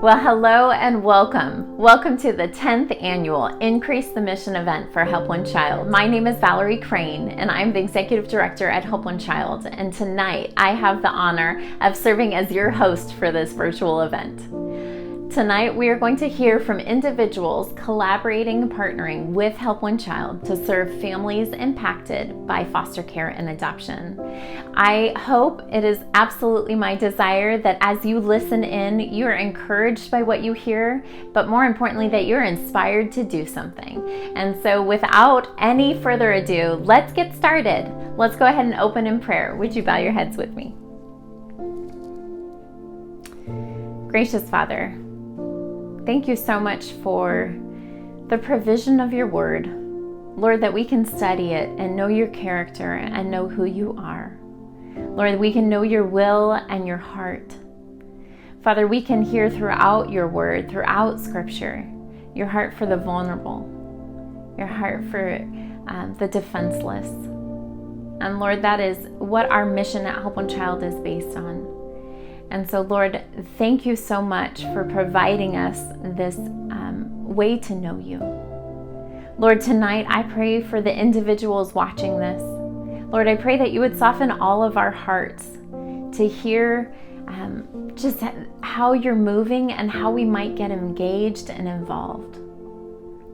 Well, hello and welcome. Welcome to the 10th annual Increase the Mission event for Help One Child. My name is Valerie Crane, and I'm the Executive Director at Help One Child. And tonight, I have the honor of serving as your host for this virtual event. Tonight, we are going to hear from individuals collaborating and partnering with Help One Child to serve families impacted by foster care and adoption. I hope it is absolutely my desire that as you listen in, you are encouraged by what you hear, but more importantly, that you're inspired to do something. And so without any further ado, let's get started. Let's go ahead and open in prayer. Would you bow your heads with me? Gracious Father, thank you so much for the provision of your word. Lord, that we can study it and know your character and know who you are. Lord, we can know your will and your heart. Father, we can hear throughout your word, throughout scripture, your heart for the vulnerable, your heart for the defenseless. And Lord, that is what our mission at Help One Child is based on. And so, Lord, thank you so much for providing us this way to know you. Lord, tonight I pray for the individuals watching this. Lord, I pray that you would soften all of our hearts to hear just how you're moving and how we might get engaged and involved.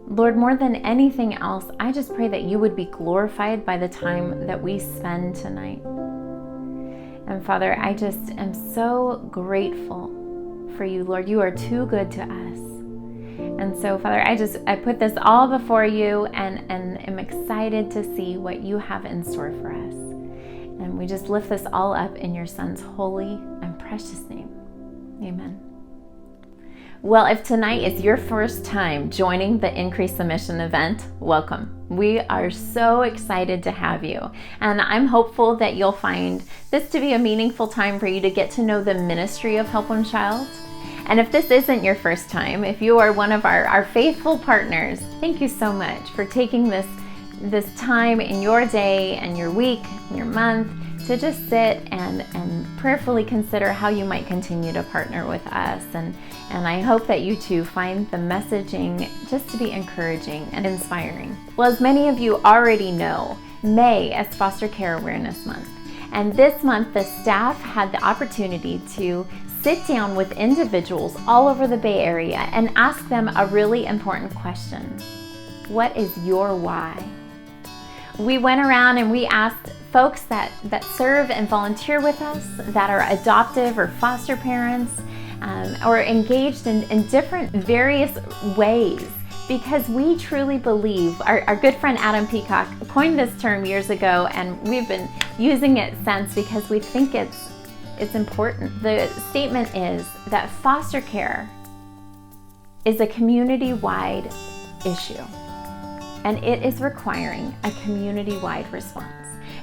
Lord, more than anything else, I just pray that you would be glorified by the time that we spend tonight. And Father, I just am so grateful for you, Lord. You are too good to us. And so, Father, I put this all before you and am excited to see what you have in store for us. And we just lift this all up in your Son's holy and precious name. Amen. Well, if tonight is your first time joining the Increase the Mission event, welcome. We are so excited to have you, and I'm hopeful that you'll find this to be a meaningful time for you to get to know the ministry of Help One Child. And if this isn't your first time, if you are one of our faithful partners, thank you so much for taking this time in your day and your week and your month to just sit and prayerfully consider how you might continue to partner with us. And I hope that you too find the messaging just to be encouraging and inspiring. Well, as many of you already know, May is Foster Care Awareness Month. And this month, the staff had the opportunity to sit down with individuals all over the Bay Area and ask them a really important question. What is your why? We went around and we asked folks that serve and volunteer with us, that are adoptive or foster parents, or engaged in different various ways, because we truly believe, our good friend Adam Peacock coined this term years ago, and we've been using it since because we think it's important. The statement is that foster care is a community-wide issue, and it is requiring a community-wide response.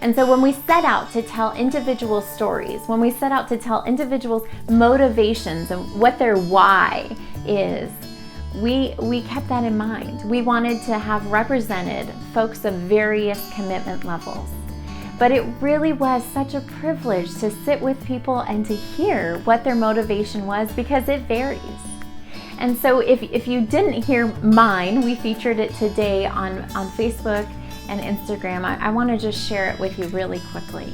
And so when we set out to tell individual stories, when we set out to tell individuals' motivations and what their why is, we kept that in mind. We wanted to have represented folks of various commitment levels. But it really was such a privilege to sit with people and to hear what their motivation was, because it varies. And so if you didn't hear mine, we featured it today on Facebook and Instagram. I want to just share it with you really quickly.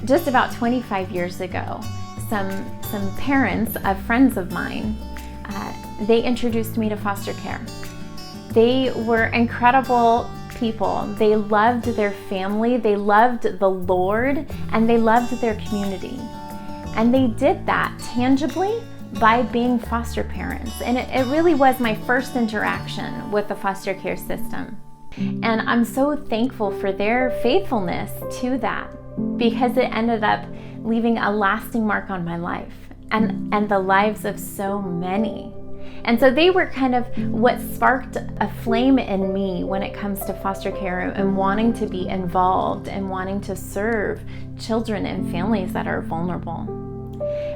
Just about 25 years ago, some parents of friends of mine, they introduced me to foster care. They were incredible people. They loved their family, they loved the Lord, and they loved their community. And they did that tangibly by being foster parents. And it really was my first interaction with the foster care system. And I'm so thankful for their faithfulness to that, because it ended up leaving a lasting mark on my life and the lives of so many. And so they were kind of what sparked a flame in me when it comes to foster care and wanting to be involved and wanting to serve children and families that are vulnerable.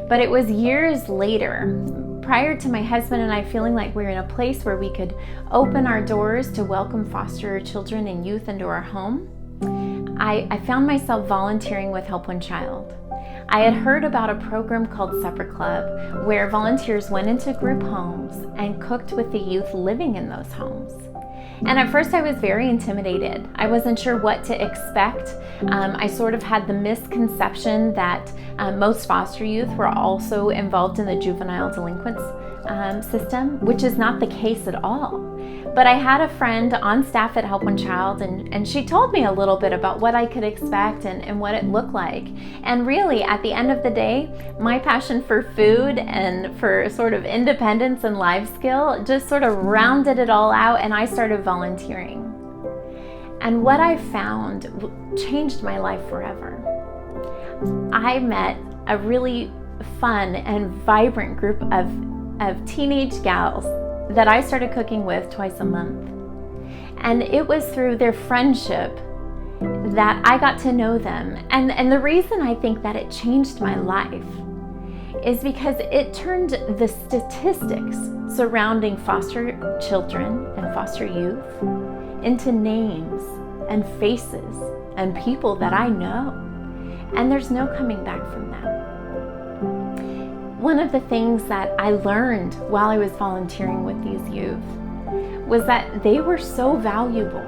But it was years later, prior to my husband and I feeling like we were in a place where we could open our doors to welcome foster children and youth into our home, I found myself volunteering with Help One Child. I had heard about a program called Supper Club where volunteers went into group homes and cooked with the youth living in those homes. And at first I was very intimidated. I wasn't sure what to expect. I sort of had the misconception that most foster youth were also involved in the juvenile delinquents system, which is not the case at all. But I had a friend on staff at Help One Child, and she told me a little bit about what I could expect and what it looked like. And really, at the end of the day, my passion for food and for sort of independence and life skill just sort of rounded it all out, and I started volunteering. And what I found changed my life forever. I met a really fun and vibrant group of teenage gals that I started cooking with twice a month. And it was through their friendship that I got to know them. And the reason I think that it changed my life is because it turned the statistics surrounding foster children and foster youth into names and faces and people that I know. And there's no coming back from that. One of the things that I learned while I was volunteering with these youth was that they were so valuable,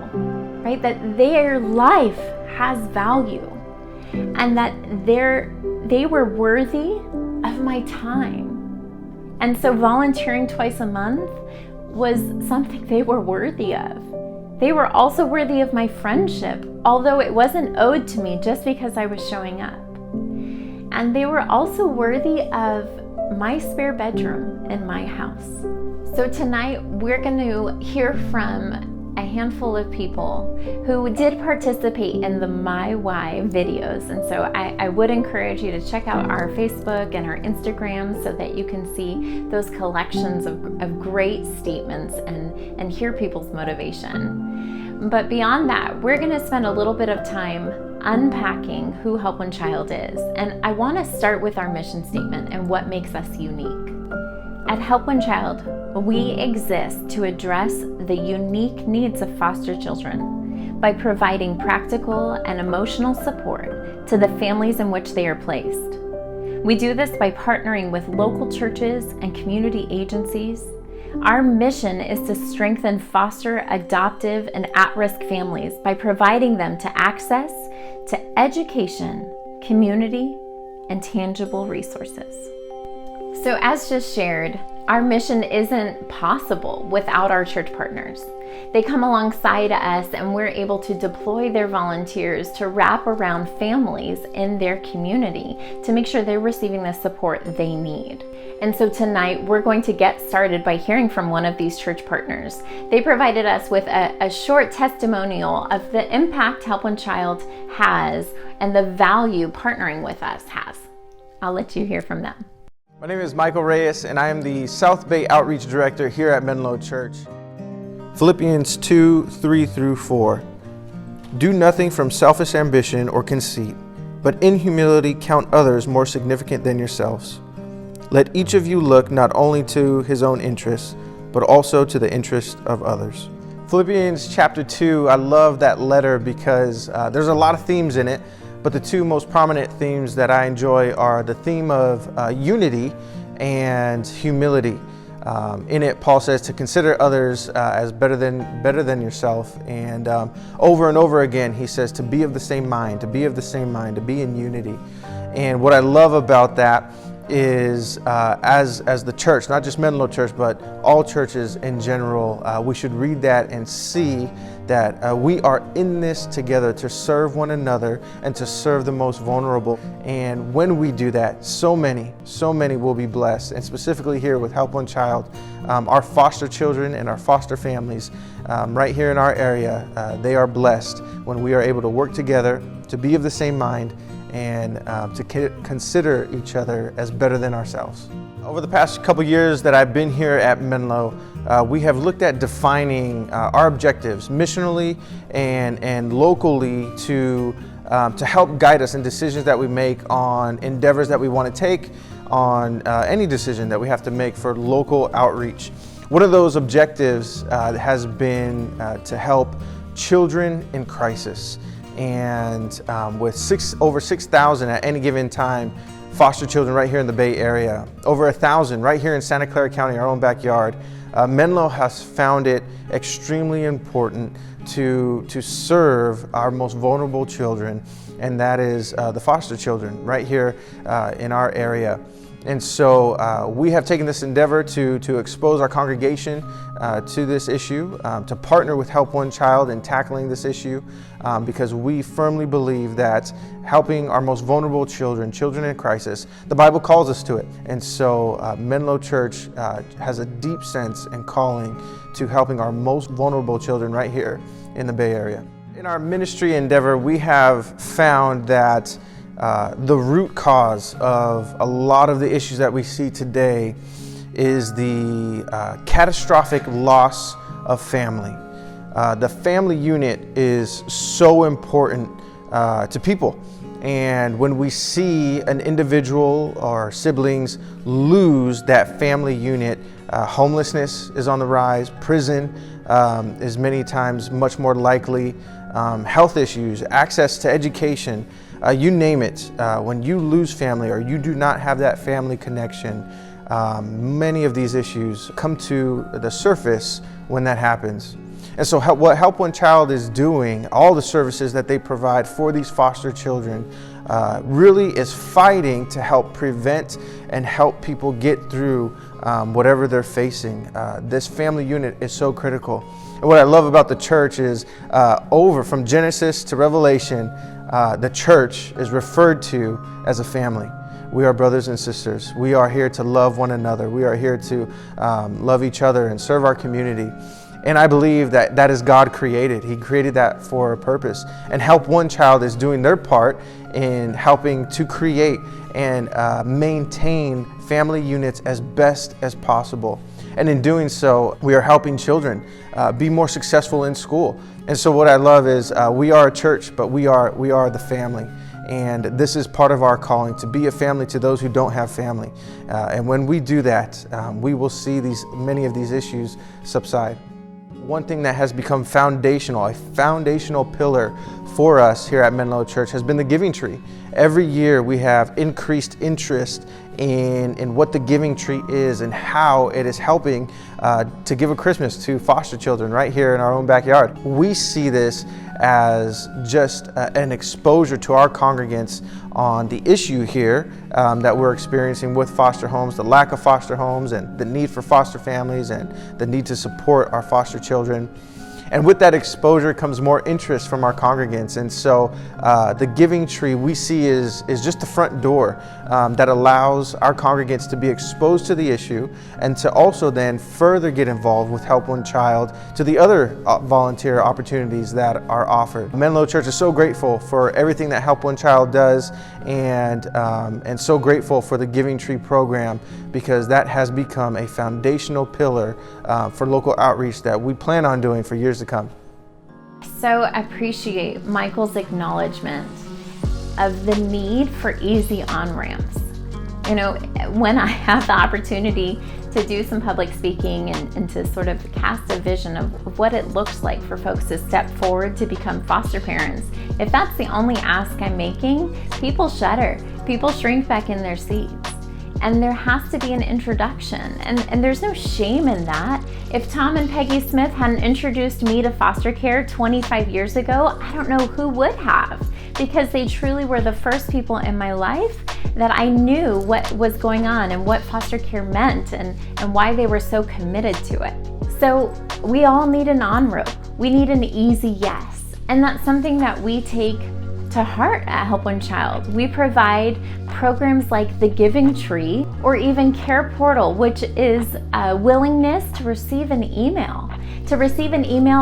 right? That their life has value, and that they were worthy of my time. And so volunteering twice a month was something they were worthy of. They were also worthy of my friendship, although it wasn't owed to me just because I was showing up. And they were also worthy of my spare bedroom in my house. So tonight we're going to hear from a handful of people who did participate in the My Why videos. And so I would encourage you to check out our Facebook and our Instagram so that you can see those collections of great statements and hear people's motivation. But beyond that, we're going to spend a little bit of time unpacking who Help One Child is. And I want to start with our mission statement and what makes us unique. At Help One Child, we exist to address the unique needs of foster children by providing practical and emotional support to the families in which they are placed. We do this by partnering with local churches and community agencies. Our mission is to strengthen foster, adoptive, and at-risk families by providing them to access to education, community, and tangible resources. So as just shared, our mission isn't possible without our church partners. They come alongside us and we're able to deploy their volunteers to wrap around families in their community to make sure they're receiving the support they need. And so tonight we're going to get started by hearing from one of these church partners. They provided us with a short testimonial of the impact Help One Child has and the value partnering with us has. I'll let you hear from them. My name is Michael Reyes, and I am the South Bay Outreach Director here at Menlo Church. Philippians 2:3-4. Do nothing from selfish ambition or conceit, but in humility count others more significant than yourselves. Let each of you look not only to his own interests, but also to the interest of others. Philippians chapter 2, I love that letter because there's a lot of themes in it. But the two most prominent themes that I enjoy are the theme of unity and humility. In it, Paul says to consider others as better than yourself. And over again, he says to be of the same mind, to be in unity. And what I love about that is as the church, not just Menlo Church, but all churches in general, we should read that and see that we are in this together to serve one another and to serve the most vulnerable. And when we do that, so many will be blessed. And specifically here with Help One Child, our foster children and our foster families right here in our area, they are blessed when we are able to work together, to be of the same mind, and to consider each other as better than ourselves. Over the past couple years that I've been here at Menlo, we have looked at defining our objectives missionally and locally to help guide us in decisions that we make on endeavors that we want to take, on any decision that we have to make for local outreach. One of those objectives has been to help children in crisis. And with over 6,000 at any given time foster children right here in the Bay Area. Over 1,000 right here in Santa Clara County, our own backyard. Menlo has found it extremely important to serve our most vulnerable children, and that is the foster children right here in our area. And so we have taken this endeavor to expose our congregation to this issue, to partner with Help One Child in tackling this issue, because we firmly believe that helping our most vulnerable children in crisis, the Bible calls us to it. And so Menlo Church has a deep sense and calling to helping our most vulnerable children right here in the Bay Area. In our ministry endeavor, we have found that the root cause of a lot of the issues that we see today is the catastrophic loss of family. The family unit is so important to people. And when we see an individual or siblings lose that family unit, homelessness is on the rise, prison is many times much more likely, health issues, access to education, you name it. When you lose family or you do not have that family connection, many of these issues come to the surface when that happens. And so what Help One Child is doing, all the services that they provide for these foster children, really is fighting to help prevent and help people get through whatever they're facing. This family unit is so critical. And what I love about the church is from Genesis to Revelation, the church is referred to as a family. We are brothers and sisters. We are here to love one another. We are here to love each other and serve our community. And I believe that that is God created. He created that for a purpose. And Help One Child is doing their part in helping to create and maintain family units as best as possible. And in doing so, we are helping children be more successful in school. And so what I love is we are a church, but we are the family. And this is part of our calling, to be a family to those who don't have family. And when we do that, we will see many of these issues subside. One thing that has become a foundational pillar for us here at Menlo Church has been the Giving Tree. Every year we have increased interest in what the Giving Tree is and how it is helping to give a Christmas to foster children right here in our own backyard. We see this as just an exposure to our congregants on the issue here that we're experiencing with foster homes, the lack of foster homes and the need for foster families and the need to support our foster children. And with that exposure comes more interest from our congregants. And so the Giving Tree we see is just the front door that allows our congregants to be exposed to the issue and to also then further get involved with Help One Child to the other volunteer opportunities that are offered. Menlo Church is so grateful for everything that Help One Child does and so grateful for the Giving Tree program, because that has become a foundational pillar for local outreach that we plan on doing for years to come. So appreciate Michael's acknowledgement of the need for easy on-ramps. You know, when I have the opportunity to do some public speaking and to sort of cast a vision of what it looks like for folks to step forward to become foster parents, if that's the only ask I'm making, people shudder. People shrink back in their seats. And there has to be an introduction. And there's no shame in that. If Tom and Peggy Smith hadn't introduced me to foster care 25 years ago, I don't know who would have, because they truly were the first people in my life that I knew what was going on and what foster care meant and why they were so committed to it. So we all need an on-rope. We need an easy yes. And that's something that we take to heart at Help One Child. We provide programs like the Giving Tree or even Care Portal, which is a willingness to receive an email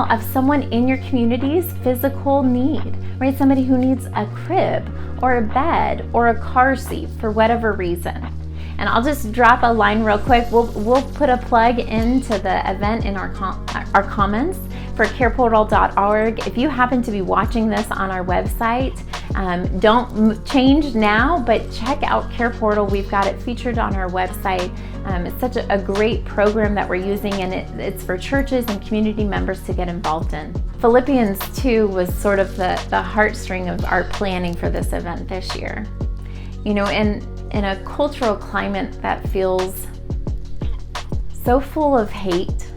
of someone in your community's physical need, right? Somebody who needs a crib or a bed or a car seat for whatever reason. And I'll just drop a line real quick. We'll put a plug into the event in our comments for careportal.org. If you happen to be watching this on our website, don't change now, but check out Care Portal. We've got it featured on our website. It's such a great program that we're using, and it's for churches and community members to get involved in. Philippians 2 was sort of the heartstring of our planning for this event this year. You know, and in a cultural climate that feels so full of hate,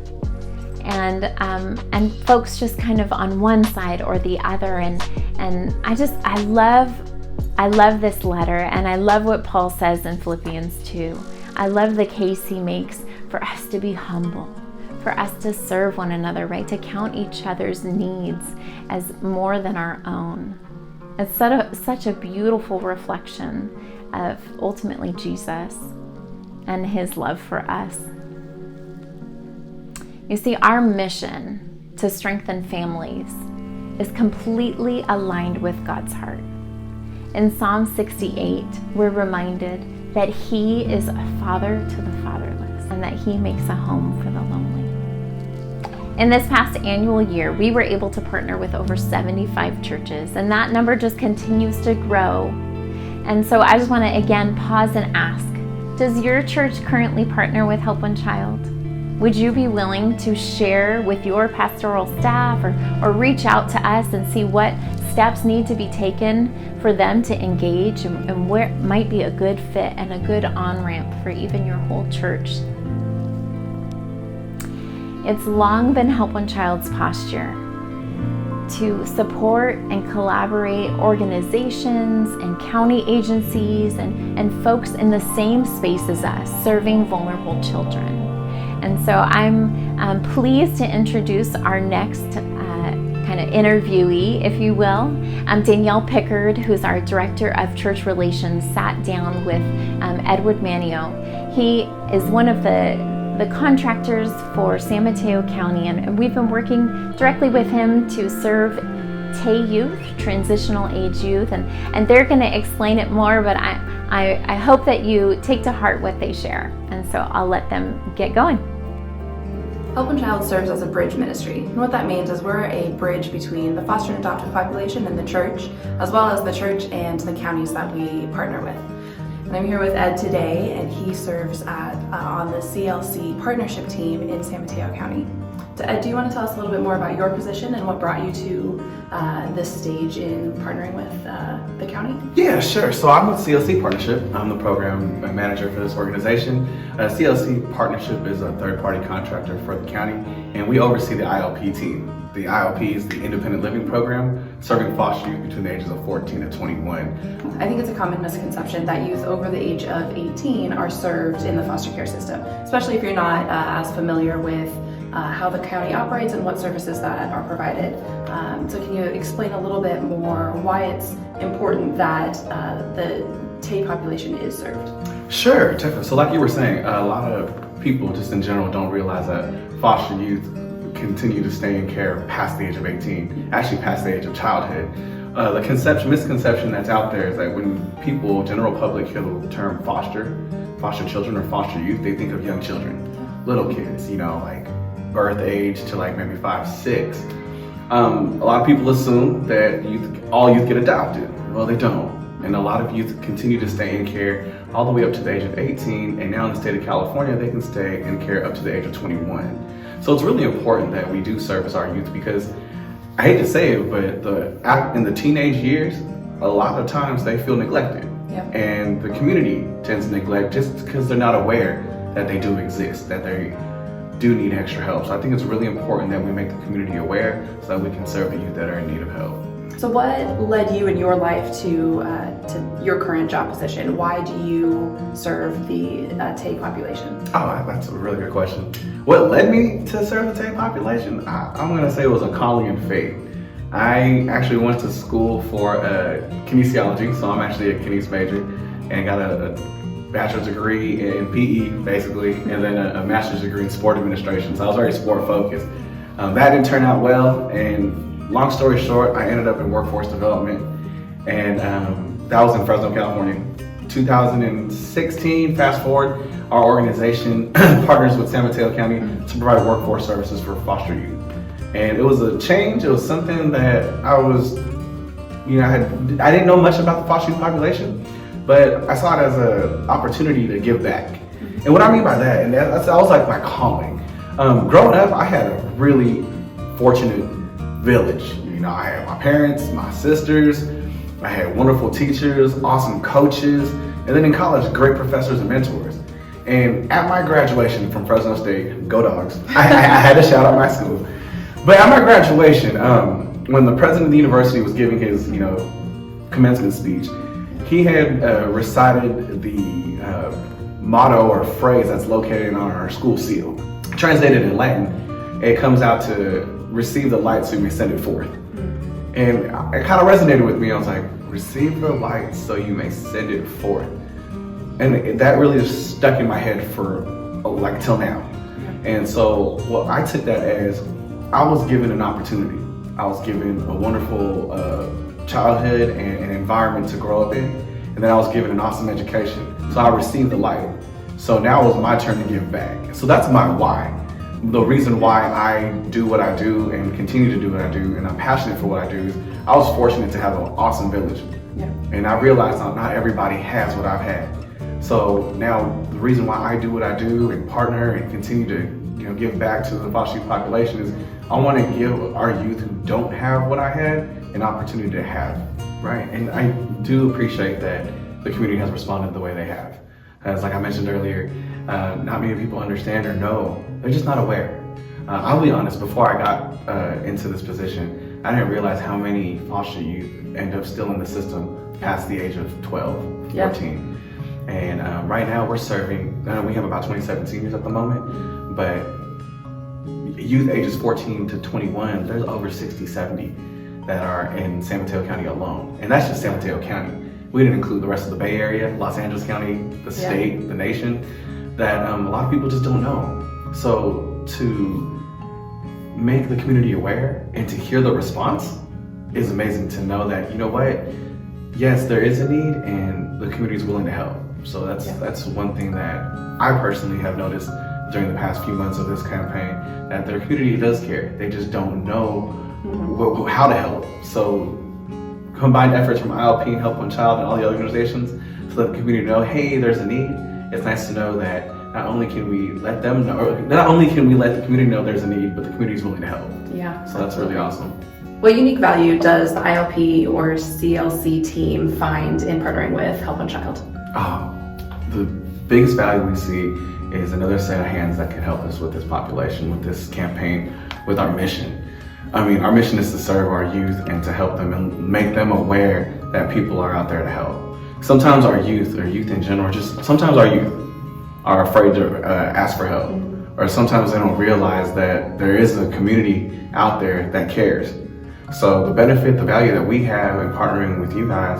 and folks just kind of on one side or the other, and I love this letter, and I love what Paul says in Philippians 2. I love the case he makes for us to be humble, for us to serve one another, right? To count each other's needs as more than our own. It's such a beautiful reflection of ultimately Jesus and his love for us. You see, our mission to strengthen families is completely aligned with God's heart. In Psalm 68, we're reminded that he is a father to the fatherless and that he makes a home for the lonely. In this past annual year, we were able to partner with over 75 churches, and that number just continues to grow. And so I just want to again pause and ask, does your church currently partner with Help One Child? Would you be willing to share with your pastoral staff or reach out to us and see what steps need to be taken for them to engage and where might be a good fit and a good on-ramp for even your whole church? It's long been Help One Child's posture to support and collaborate organizations and county agencies and folks in the same space as us, serving vulnerable children. And so I'm pleased to introduce our next kind of interviewee, if you will. Danielle Pickard, who's our Director of Church Relations, sat down with Edward Manio. He is one of the contractors for San Mateo County, and we've been working directly with him to serve TAY youth, transitional age youth, and they're going to explain it more, but I hope that you take to heart what they share, and so I'll let them get going. Help One Child serves as a bridge ministry, and what that means is we're a bridge between the foster and adoptive population and the church, as well as the church and the counties that we partner with. And I'm here with Ed today, and he serves on the CLC partnership team in San Mateo County. So Ed, do you want to tell us a little bit more about your position and what brought you to this stage in partnering with the county? Yeah, sure. So I'm with CLC Partnership. I'm the program manager for this organization. CLC Partnership is a third-party contractor for the county, and we oversee the ILP team. The ILP is the Independent Living Program, serving foster youth between the ages of 14 and 21. I think it's a common misconception that youth over the age of 18 are served in the foster care system, especially if you're not as familiar with how the county operates and what services that are provided. So can you explain a little bit more why it's important that the TAY population is served? Sure, definitely. So like you were saying, a lot of people just in general don't realize that foster youth continue to stay in care past the age of 18, actually past the age of childhood. The misconception that's out there is that when people, general public, hear the term foster children or foster youth, they think of young children, little kids, like birth age to like maybe 5, 6. A lot of people assume that all youth get adopted. Well, they don't. And a lot of youth continue to stay in care all the way up to the age of 18, and now in the state of California, they can stay in care up to the age of 21. So it's really important that we do service our youth, because I hate to say it, but in the teenage years, a lot of times they feel neglected. Yep. And the community tends to neglect just because they're not aware that they do exist, that they do need extra help. So I think it's really important that we make the community aware so that we can serve the youth that are in need of help. So what led you in your life to your current job position? Why do you serve the TAY population? Oh, that's a really good question. What led me to serve the TAY population? I'm gonna say it was a calling and fate. I actually went to school for kinesiology, so I'm actually a kines major, and got a bachelor's degree in PE, basically, and then a master's degree in sport administration, so I was very sport focused. That didn't turn out well, and long story short, I ended up in workforce development, and that was in Fresno, California. 2016, fast forward, our organization partners with San Mateo County to provide workforce services for foster youth. And it was a change. It was something that I didn't know much about the foster youth population, but I saw it as an opportunity to give back. And what I mean by that, and that was like my calling. Growing up, I had a really fortunate village. I had my parents, my sisters, I had wonderful teachers, awesome coaches, And then in college, great professors and mentors. And at my graduation from Fresno State, go Dogs, I had to shout out my school. But at my graduation, when the president of the university was giving his, commencement speech, he had recited the motto or phrase that's located on our school seal. Translated in Latin, it comes out to receive the light so you may send it forth. And it kind of resonated with me. I was like, receive the light so you may send it forth. And that really just stuck in my head for like till now. And so I took that as I was given an opportunity. I was given a wonderful childhood and an environment to grow up in. And then I was given an awesome education. So I received the light. So now it was my turn to give back. So that's my why. The reason why I do what I do and continue to do what I do, and I'm passionate for what I do, is I was fortunate to have an awesome village. Yeah. And I realized not everybody has what I've had. So now the reason why I do what I do and partner and continue to give back to the foster youth population is I want to give our youth who don't have what I had an opportunity to have, right? And I do appreciate that the community has responded the way they have. As like I mentioned earlier, not many people understand or know. They're just not aware. I'll be honest, before I got into this position, I didn't realize how many foster youth end up still in the system past the age of 12, 14. Yeah. And right now we're serving, we have about 27 seniors at the moment, but youth ages 14 to 21, there's over 60, 70 that are in San Mateo County alone. And that's just San Mateo County. We didn't include the rest of the Bay Area, Los Angeles County, the state, the nation, that a lot of people just don't know. So to make the community aware and to hear the response is amazing to know that, yes, there is a need and the community is willing to help. So that's one thing that I personally have noticed during the past few months of this campaign, that their community does care. They just don't know how to help. So combined efforts from ILP, Help One Child, and all the other organizations to let the community know, hey, there's a need. It's nice to know that not only can we let them know, or not only can we let the community know there's a need, but the community is willing to help. Yeah. So that's really awesome. What unique value does the ILP or CLC team find in partnering with Help One Child? The biggest value we see is another set of hands that can help us with this population, with this campaign, with our mission. I mean, our mission is to serve our youth and to help them and make them aware that people are out there to help. Sometimes our youth, or youth in general, sometimes our youth are afraid to ask for help. Or sometimes they don't realize that there is a community out there that cares. So the benefit, the value that we have in partnering with you guys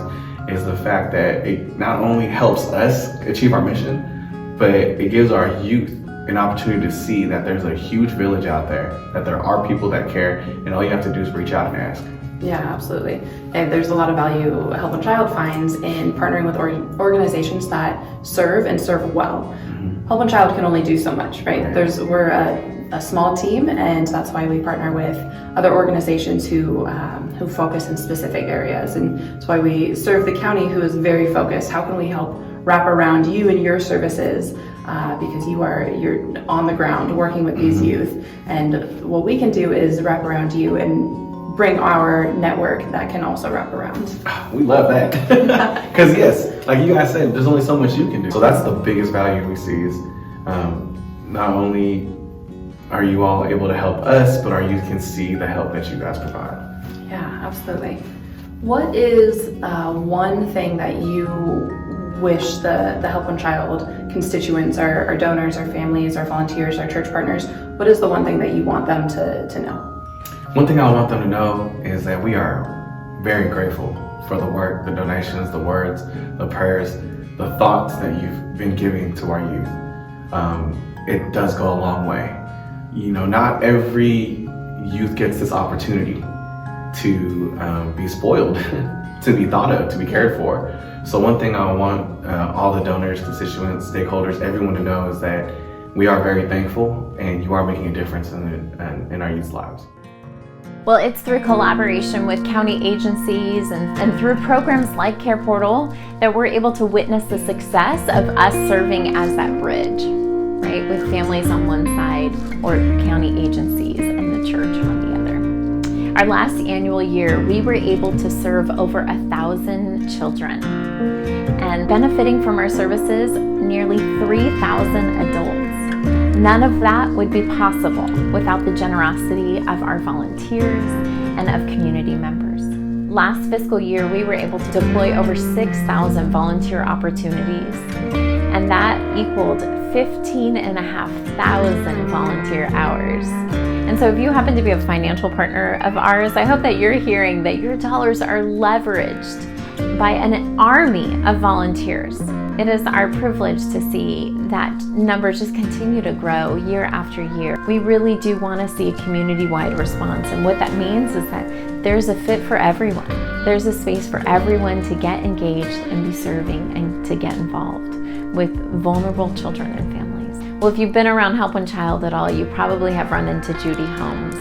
is the fact that it not only helps us achieve our mission, but it gives our youth an opportunity to see that there's a huge village out there, that there are people that care, and all you have to do is reach out and ask. Yeah, absolutely. And there's a lot of value Help One Child finds in partnering with organizations that serve and serve well. Mm-hmm. Help One Child can only do so much, right? We're a small team, and that's why we partner with other organizations who focus in specific areas, and that's why we serve the county, who is very focused. How can we help wrap around you and your services? Because you're on the ground working with these youth, and what we can do is wrap around you and bring our network that can also wrap around. We love that. Because yes, like you guys said, there's only so much you can do. So that's the biggest value we see is not only are you all able to help us, but our youth can see the help that you guys provide. Yeah, absolutely. What is one thing that you wish the Help One Child constituents, our donors, our families, our volunteers, our church partners, what is the one thing that you want them to know? One thing I want them to know is that we are very grateful for the work, the donations, the words, the prayers, the thoughts that you've been giving to our youth. It does go a long way. Not every youth gets this opportunity to be spoiled, to be thought of, to be cared for. So one thing I want all the donors, constituents, stakeholders, everyone to know is that we are very thankful, and you are making a difference in our youth's lives. Well, it's through collaboration with county agencies and through programs like Care Portal that we're able to witness the success of us serving as that bridge, right? With families on one side or county agencies and the church on the other. Our last annual year, we were able to serve over 1,000 children, and benefiting from our services, nearly 3,000 adults. None of that would be possible without the generosity of our volunteers and of community members. Last fiscal year, we were able to deploy over 6,000 volunteer opportunities, and that equaled 15,500 volunteer hours. And so if you happen to be a financial partner of ours, I hope that you're hearing that your dollars are leveraged by an army of volunteers. It is our privilege to see that numbers just continue to grow year after year. We really do want to see a community-wide response, and what that means is that there's a fit for everyone. There's a space for everyone to get engaged and be serving and to get involved with vulnerable children and families. Well, if you've been around Help One Child at all, you probably have run into Judy Holmes.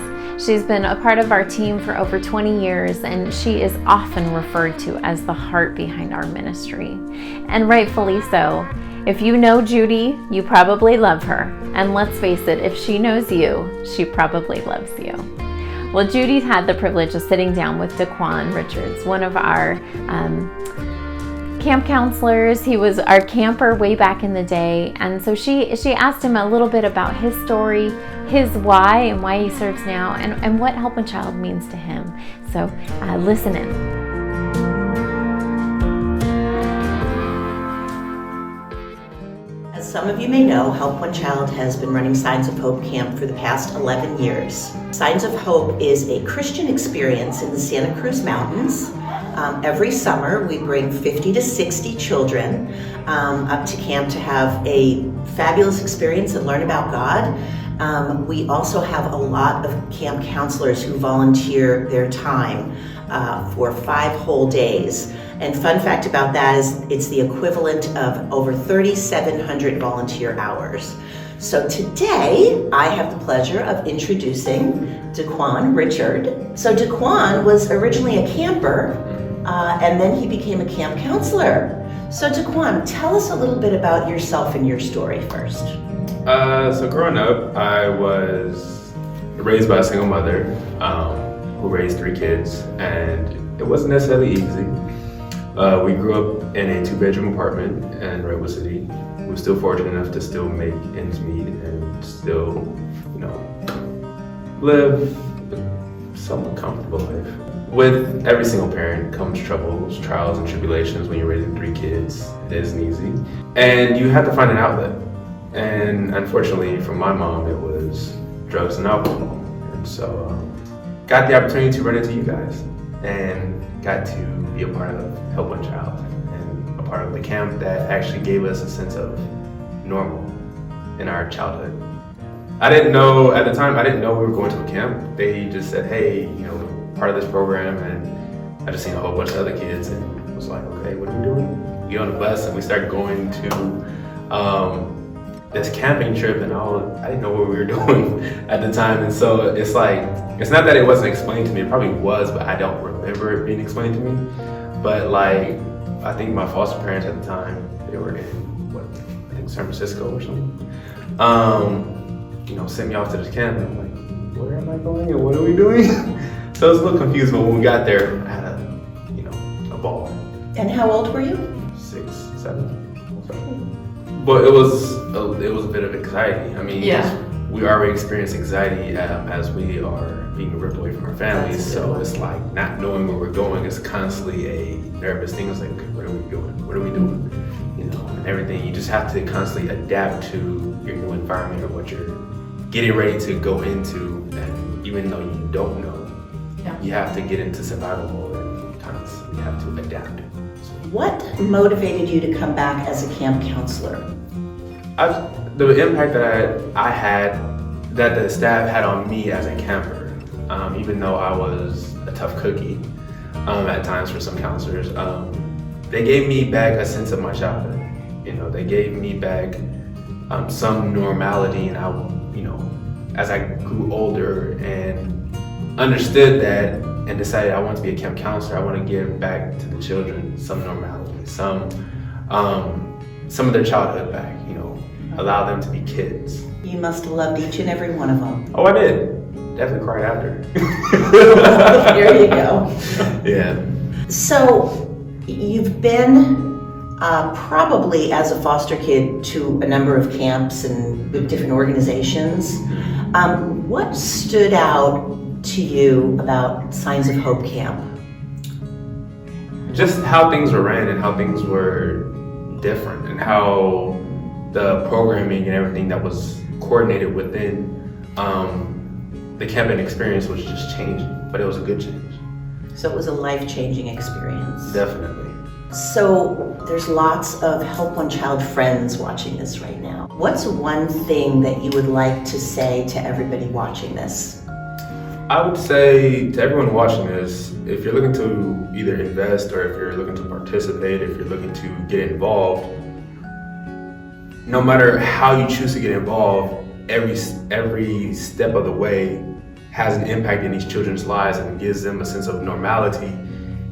She's been a part of our team for over 20 years, and she is often referred to as the heart behind our ministry. And rightfully so. If you know Judy, you probably love her. And let's face it, if she knows you, she probably loves you. Well, Judy's had the privilege of sitting down with Daquan Richards, one of our camp counselors. He was our camper way back in the day, and so she asked him a little bit about his story, his why, and why he serves now, and what Help One Child means to him. So listen in. As some of you may know, Help One Child has been running Signs of Hope Camp for the past 11 years. Signs of Hope is a Christian experience in the Santa Cruz Mountains. Every summer, we bring 50 to 60 children up to camp to have a fabulous experience and learn about God. We also have a lot of camp counselors who volunteer their time for 5 whole days. And fun fact about that is it's the equivalent of over 3,700 volunteer hours. So today, I have the pleasure of introducing Daquan Richard. So Daquan was originally a camper, and then he became a camp counselor. So Daquan, tell us a little bit about yourself and your story first. So growing up, I was raised by a single mother who raised 3 kids, and it wasn't necessarily easy. We grew up in a 2-bedroom apartment in Redwood City. We were still fortunate enough to still make ends meet and still, live a somewhat comfortable life. With every single parent comes troubles, trials, and tribulations when you're raising 3 kids. It isn't easy. And you have to find an outlet. And unfortunately for my mom, it was drugs and alcohol. And so got the opportunity to run into you guys and got to be a part of Help One Child and a part of the camp that actually gave us a sense of normal in our childhood. I didn't know, at the time, we were going to a camp. They just said, hey, part of this program, and I just seen a whole bunch of other kids and was like, okay, what are we doing? We get on the bus and we start going to this camping trip, and I didn't know what we were doing at the time. And so it's like, it's not that it wasn't explained to me, it probably was, but I don't remember it being explained to me. But I think my foster parents at the time, they were in, San Francisco or something. Sent me off to this camp, and I'm like, where am I going and what are we doing? So I was a little confused, but when we got there, I had a ball. And how old were you? 6, 7. But it was a bit of anxiety. I mean, we already experience anxiety as we are being ripped away from our families. So it's like not knowing where we're going is constantly a nervous thing. It's like, okay, what are we doing? What are we doing? And everything. You just have to constantly adapt to your new environment or what you're getting ready to go into. And even though you don't know, you have to get into survival mode and constantly have to adapt. What motivated you to come back as a camp counselor? The impact that I had, that the staff had on me as a camper, even though I was a tough cookie at times for some counselors, they gave me back a sense of my childhood. They gave me back some normality, and as I grew older and understood that and decided I want to be a camp counselor, I want to give back to the children some normality, some of their childhood back, allow them to be kids. You must have loved each and every one of them. Oh, I did. definitely cried after. There you go. Yeah. So you've been probably as a foster kid to a number of camps and with different organizations. What stood out to you about Signs of Hope Camp? Just how things were ran and how things were different, and how the programming and everything that was coordinated within the camping experience was just changing, but it was a good change. So it was a life-changing experience. Definitely. So there's lots of Help One Child friends watching this right now. What's one thing that you would like to say to everybody watching this? I would say to everyone watching this, if you're looking to either invest or if you're looking to participate, if you're looking to get involved, no matter how you choose to get involved, every step of the way has an impact in these children's lives and gives them a sense of normality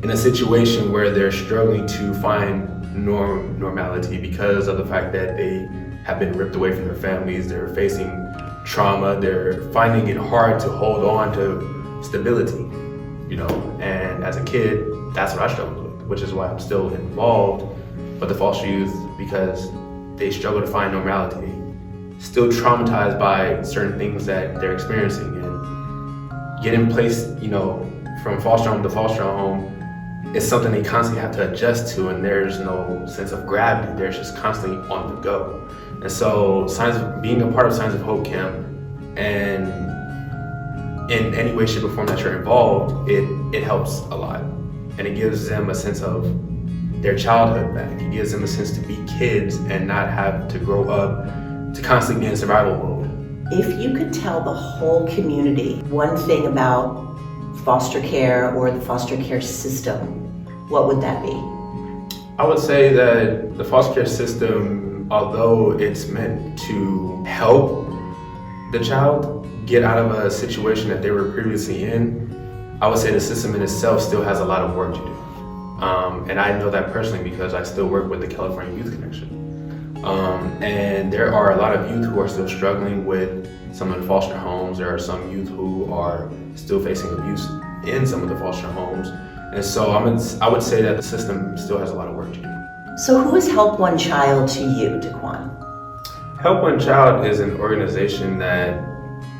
in a situation where they're struggling to find normality because of the fact that they have been ripped away from their families, they're facing trauma, they're finding it hard to hold on to stability, you know. And as a kid, that's what I struggled with, which is why I'm still involved with the foster youth, because they struggle to find normality, still traumatized by certain things that they're experiencing, and getting placed, you know, from foster home to foster home is something they constantly have to adjust to, and there's no sense of gravity. They're just constantly on the go. And so being a part of Signs of Hope Camp, and in any way, shape, or form that you're involved, it helps a lot. And it gives them a sense of their childhood back. It gives them a sense to be kids and not have to grow up to constantly be in survival mode. If you could tell the whole community one thing about foster care or the foster care system, what would that be? I would say that the foster care system, although it's meant to help the child get out of a situation that they were previously in, I would say the system in itself still has a lot of work to do. And I know that personally because I still work with the California Youth Connection. And there are a lot of youth who are still struggling with some of the foster homes. There are some youth who are still facing abuse in some of the foster homes. And so I would say that the system still has a lot of work to do. So who is Help One Child to you, Daquan? Help One Child is an organization that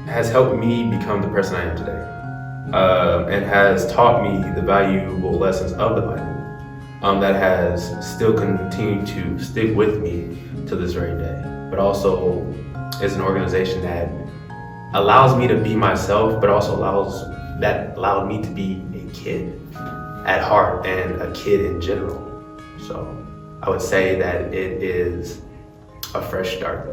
has helped me become the person I am today, and has taught me the valuable lessons of the Bible, that has still continued to stick with me to this very day, but also is an organization that allows me to be myself, but also allowed me to be a kid at heart and a kid in general. So I would say that it is a fresh start.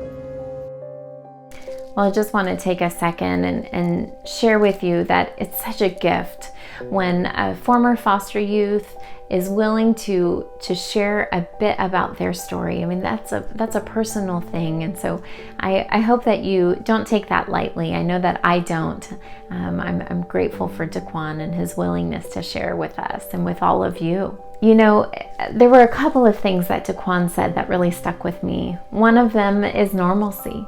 Well, I just want to take a second and share with you that it's such a gift when a former foster youth is willing to share a bit about their story. I mean, that's a personal thing, and so I hope that you don't take that lightly. I know that I don't. I'm grateful for Daquan and his willingness to share with us and with all of you. You know, there were a couple of things that Daquan said that really stuck with me. One of them is normalcy.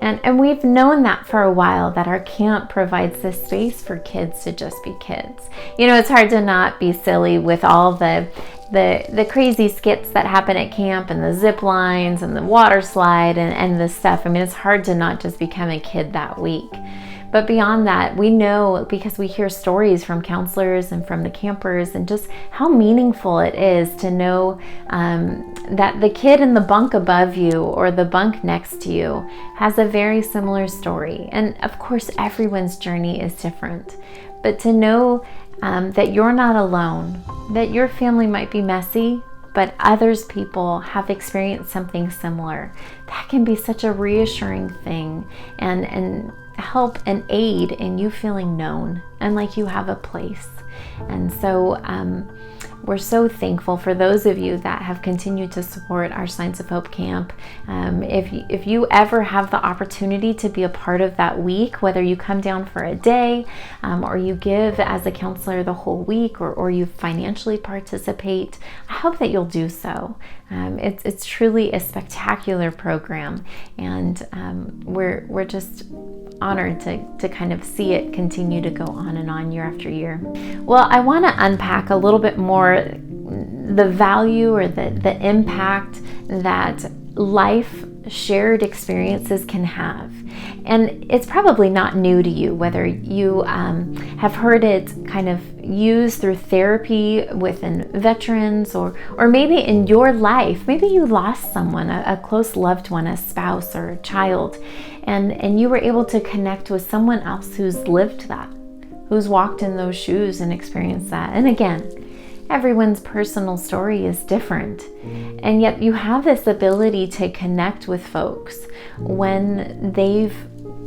And we've known that for a while, that our camp provides this space for kids to just be kids. You know, it's hard to not be silly with all the crazy skits that happen at camp, and the zip lines and the water slide and the stuff. I mean, it's hard to not just become a kid that week. But beyond that, we know, because we hear stories from counselors and from the campers, and just how meaningful it is to know that the kid in the bunk above you or the bunk next to you has a very similar story. And of course, everyone's journey is different. But to know that you're not alone, that your family might be messy, but others people have experienced something similar, that can be such a reassuring thing and help and aid in you feeling known and like you have a place. And so we're so thankful for those of you that have continued to support our Signs of Hope camp. If you ever have the opportunity to be a part of that week, whether you come down for a day or you give as a counselor the whole week, or you financially participate, I hope that you'll do so. It's truly a spectacular program, and we're just honored to kind of see it continue to go on and on year after year. Well, I want to unpack a little bit more the value or the impact that life shared experiences can have. And it's probably not new to you, whether you have heard it kind of used through therapy within veterans, or maybe in your life, maybe you lost someone, a close loved one, a spouse or a child, and you were able to connect with someone else who's lived that, who's walked in those shoes and experienced that. And again, everyone's personal story is different, and yet you have this ability to connect with folks when they've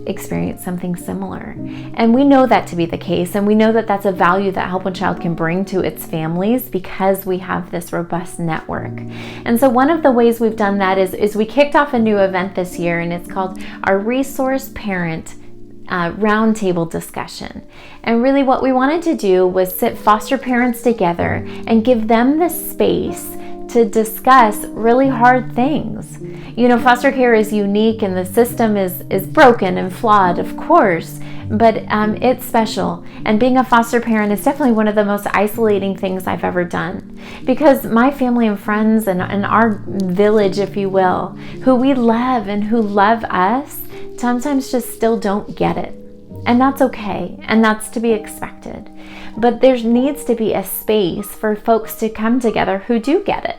experienced something similar. And we know that to be the case, and we know that that's a value that Help One Child can bring to its families because we have this robust network. And so one of the ways we've done that is we kicked off a new event this year, and it's called our Resource Parent roundtable discussion. And really what we wanted to do was sit foster parents together and give them the space to discuss really hard things. You know, foster care is unique and the system is broken and flawed, of course, but it's special. And being a foster parent is definitely one of the most isolating things I've ever done, because my family and friends and our village, if you will, who we love and who love us, sometimes just still don't get it. And that's okay, and that's to be expected. But there needs to be a space for folks to come together who do get it.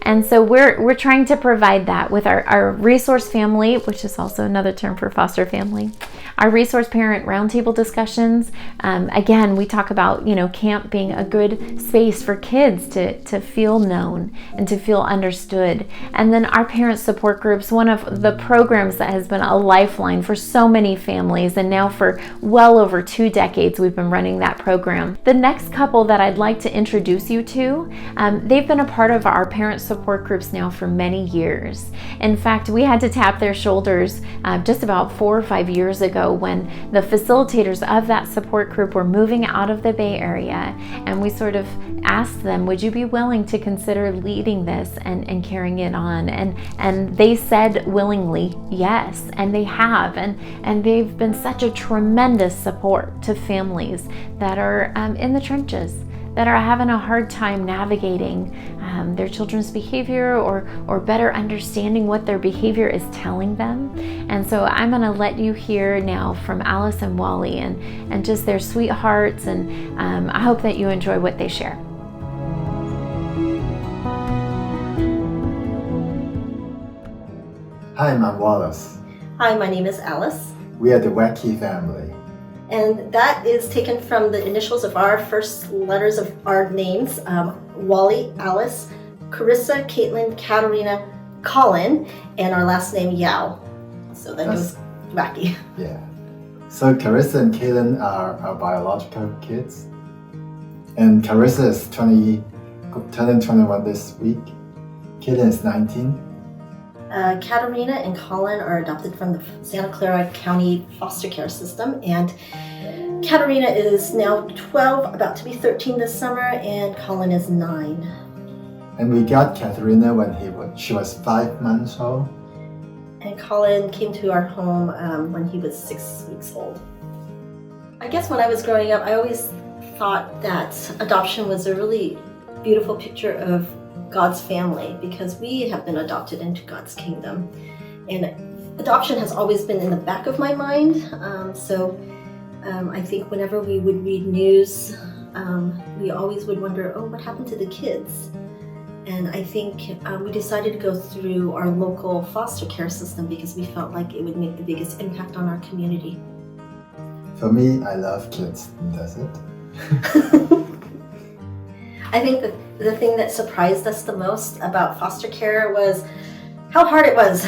And so we're trying to provide that with our resource family, which is also another term for foster family. Our resource parent roundtable discussions. Again, we talk about, camp being a good space for kids to feel known and to feel understood. And then our parent support groups, one of the programs that has been a lifeline for so many families, and now for well over 2 decades we've been running that program. The next couple that I'd like to introduce you to, they've been a part of our parent support groups now for many years. In fact, we had to tap their shoulders just about 4 or 5 years ago when the facilitators of that support group were moving out of the Bay Area, and we sort of asked them, would you be willing to consider leading this and carrying it on? And they said willingly yes, and they have, and they've been such a tremendous support to families that are in the trenches, that are having a hard time navigating their children's behavior or better understanding what their behavior is telling them. And so I'm going to let you hear now from Alice and Wally and just their sweethearts, and I hope that you enjoy what they share. Hi, I'm Wallace. Hi, my name is Alice. We are the Wacky family. And that is taken from the initials of our first letters of our names, Wally, Alice, Carissa, Caitlin, Katarina, Colin, and our last name, Yao. So that goes Wacky. Yeah. So Carissa and Caitlin are our biological kids. And Carissa is turning 21 this week. Caitlin is 19. Katarina and Colin are adopted from the Santa Clara County foster care system, and Katarina is now 12, about to be 13 this summer, and Colin is 9. And we got Katarina when she was 5 months old. And Colin came to our home when he was 6 weeks old. I guess when I was growing up, I always thought that adoption was a really beautiful picture of God's family, because we have been adopted into God's kingdom. And adoption has always been in the back of my mind. So I think whenever we would read news, we always would wonder, what happened to the kids? And I think we decided to go through our local foster care system because we felt like it would make the biggest impact on our community. For me, I love kids. Does it? I think that the thing that surprised us the most about foster care was how hard it was.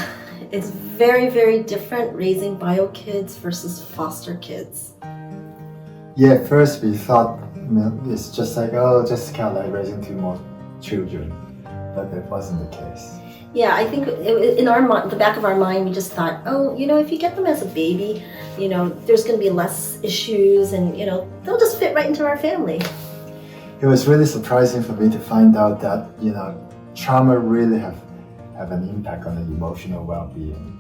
It's very, very different raising bio kids versus foster kids. Yeah, at first we thought it's just like, oh, just kind of like raising 2 more children, but that wasn't the case. Yeah, I think in the back of our mind, we just thought, oh, if you get them as a baby, there's going to be less issues, and they'll just fit right into our family. It was really surprising for me to find out that trauma really have an impact on the emotional well-being.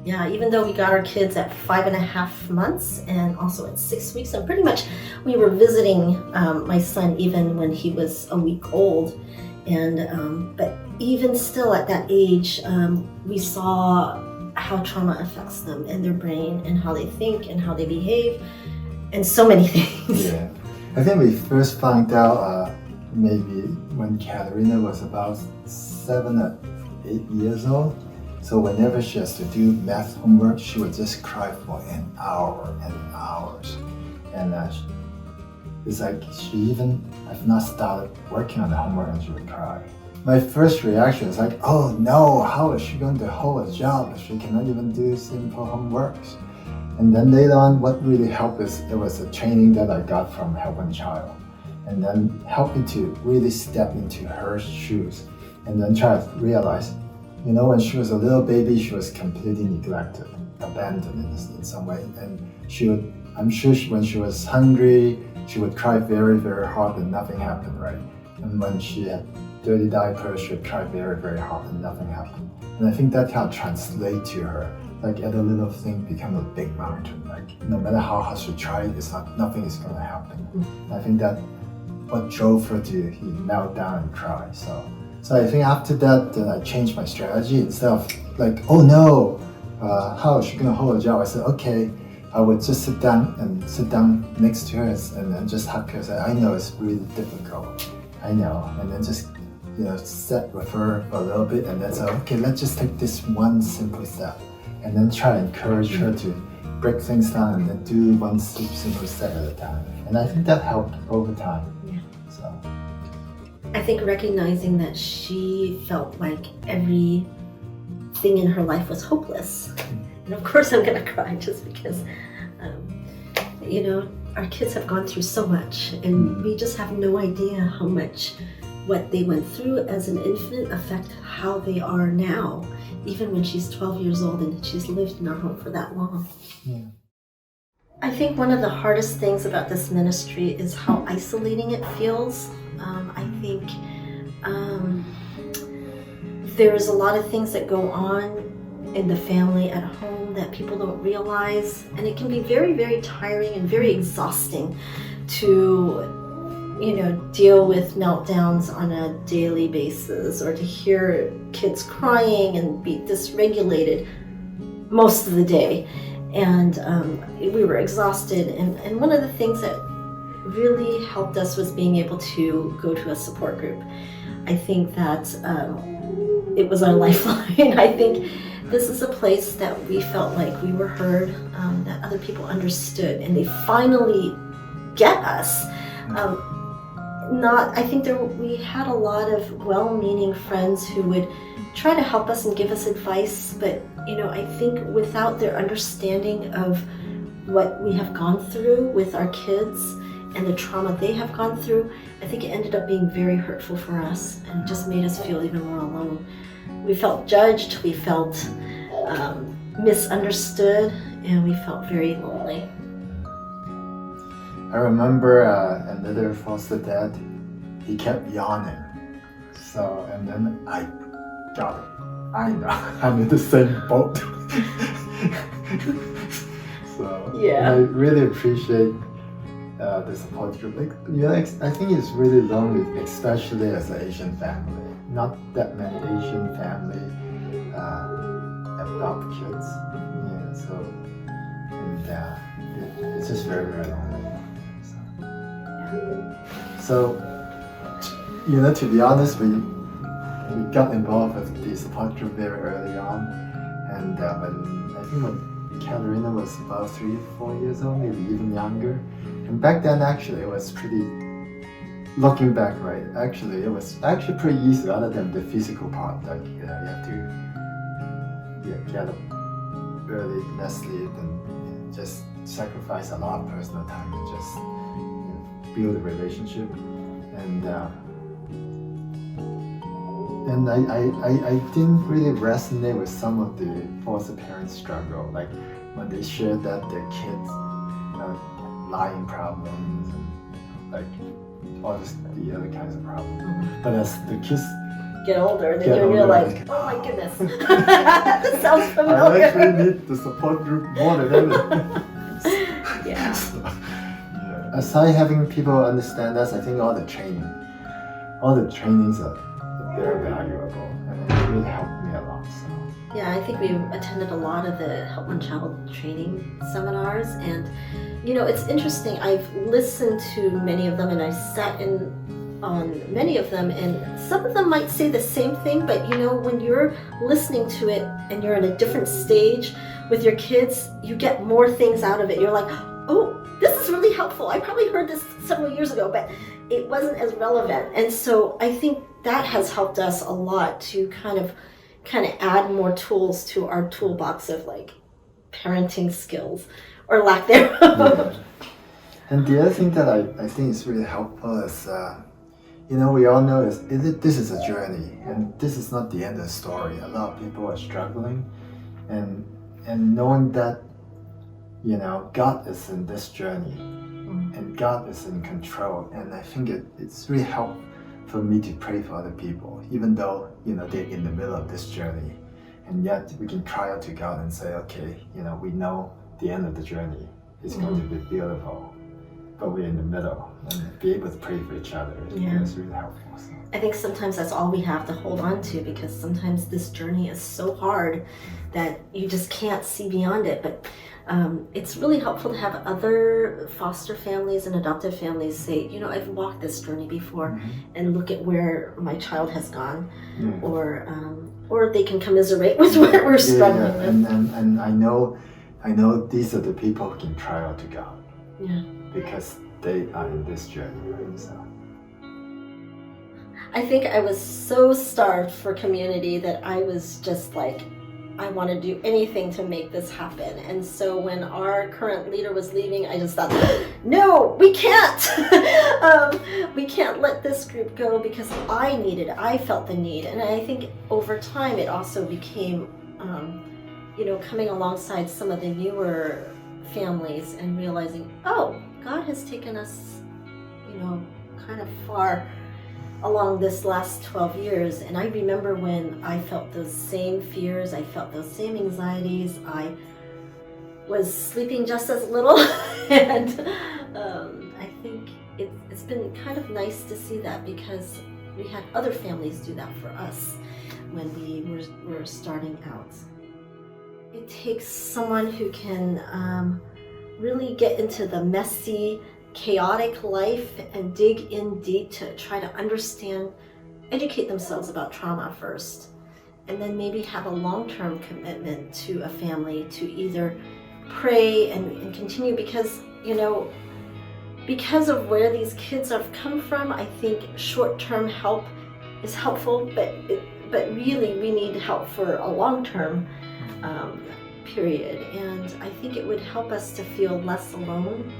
Yeah, even though we got our kids at 5.5 months and also at 6 weeks, and pretty much we were visiting my son even when he was a week old, and but even still at that age, we saw how trauma affects them and their brain and how they think and how they behave and so many things. Yeah, I think we first found out maybe when Katerina was about 7 or 8 years old. So whenever she has to do math homework, she would just cry for an hour and hours. And it's like I've not started working on the homework and she would cry. My first reaction is like, oh no, how is she going to hold a job if she cannot even do simple homeworks? And then later on, what really helped is it was a training that I got from Help One Child. And then helped me to really step into her shoes and then try to realize, when she was a little baby, she was completely neglected, abandoned in some way. And I'm sure when she was hungry, she would cry very, very hard and nothing happened, right? And when she had dirty diapers, she would cry very, very hard and nothing happened. And I think that kind of translates to her. Like every little thing become a big mountain. Like no matter how hard she tried, nothing is going to happen. And I think that what drove her to melt down and cry. So I think after that, then I changed my strategy. Instead of like, oh no, how is she going to hold a job? I said, okay, I would just sit down next to her and then just hug her and say, I know it's really difficult. I know. And then just, sit with her for a little bit and then say, okay, let's just take this one simple step. And then try to encourage her to break things down and then do one simple step at a time. And I think that helped over time. Yeah. So. I think recognizing that she felt like everything in her life was hopeless. And of course I'm gonna cry just because, our kids have gone through so much and we just have no idea how much what they went through as an infant affect how they are now, even when she's 12 years old and she's lived in our home for that long. Yeah. I think one of the hardest things about this ministry is how isolating it feels. I think there's a lot of things that go on in the family at home that people don't realize, and it can be very, very tiring and very exhausting to deal with meltdowns on a daily basis, or to hear kids crying and be dysregulated most of the day. And we were exhausted, and one of the things that really helped us was being able to go to a support group. I think that it was our lifeline. I think this is a place that we felt like we were heard, that other people understood, and they finally get us. I think we had a lot of well-meaning friends who would try to help us and give us advice, but I think without their understanding of what we have gone through with our kids and the trauma they have gone through, I think it ended up being very hurtful for us and just made us feel even more alone. We felt judged, we felt misunderstood, and we felt very lonely. I remember another foster dad, he kept yawning. And then I got it. I know, I'm in the same boat. Yeah. I really appreciate the support group. I think it's really lonely, especially as an Asian family. Not that many Asian family adopt kids. And it's just very, very lonely. So, to be honest, we got involved with the support group very early on, and when Katerina was about 3 or 4 years old, maybe even younger, and back then actually it was pretty. Looking back, right? Actually, it was pretty easy, other than the physical part. Like you have to get up early, less sleep, and just sacrifice a lot of personal time to just build a relationship. And I didn't really resonate with some of the foster parents' struggle, like when they shared that their kids lying problems and like all the other kinds of problems. But as the kids Get older, then Get you older, realize, like, oh my goodness, this sounds I familiar. actually need the support group more than anything. Yeah. Yeah. Aside having people understand us, I think all the trainings are very valuable and it really helped me a lot. So. Yeah, I think we attended a lot of the Help One Child training seminars, and it's interesting. I've listened to many of them and I sat in on many of them, and some of them might say the same thing, but when you're listening to it and you're in a different stage with your kids, you get more things out of it. You're like, oh, this is really helpful. I probably heard this several years ago, but it wasn't as relevant. And so I think that has helped us a lot to kind of add more tools to our toolbox of like parenting skills or lack thereof. Yeah. And the other thing that I think is really helpful is we all know this is a journey, and this is not the end of the story. A lot of people are struggling, and knowing that God is in this journey, and God is in control. And I think it's really helpful for me to pray for other people, even though they're in the middle of this journey, and yet we can cry out to God and say, okay, we know the end of the journey is going to be beautiful, but we're in the middle, and be able to pray for each other. Yeah. It's really helpful. So. I think sometimes that's all we have to hold on to, because sometimes this journey is so hard that you just can't see beyond it. But it's really helpful to have other foster families and adoptive families say, I've walked this journey before, and look at where my child has gone, or they can commiserate with what we're struggling with. And I know these are the people who can cry out to God. Yeah. Because they are in this journey, right? So. I think I was so starved for community that I was just like, I want to do anything to make this happen. And so when our current leader was leaving, I just thought, no, we can't. We can't let this group go, because I felt the need. And I think over time it also became, coming alongside some of the newer families and realizing, oh, God has taken us, kind of far along this last 12 years. And I remember when I felt those same fears, I felt those same anxieties, I was sleeping just as little. And I think it's been kind of nice to see that, because we had other families do that for us when we were starting out. It takes someone who can really get into the messy, chaotic life and dig in deep to try to understand, educate themselves about trauma first, and then maybe have a long-term commitment to a family to either pray and continue, because because of where these kids have come from, I think short-term help is helpful, but really we need help for a long-term period. And I think it would help us to feel less alone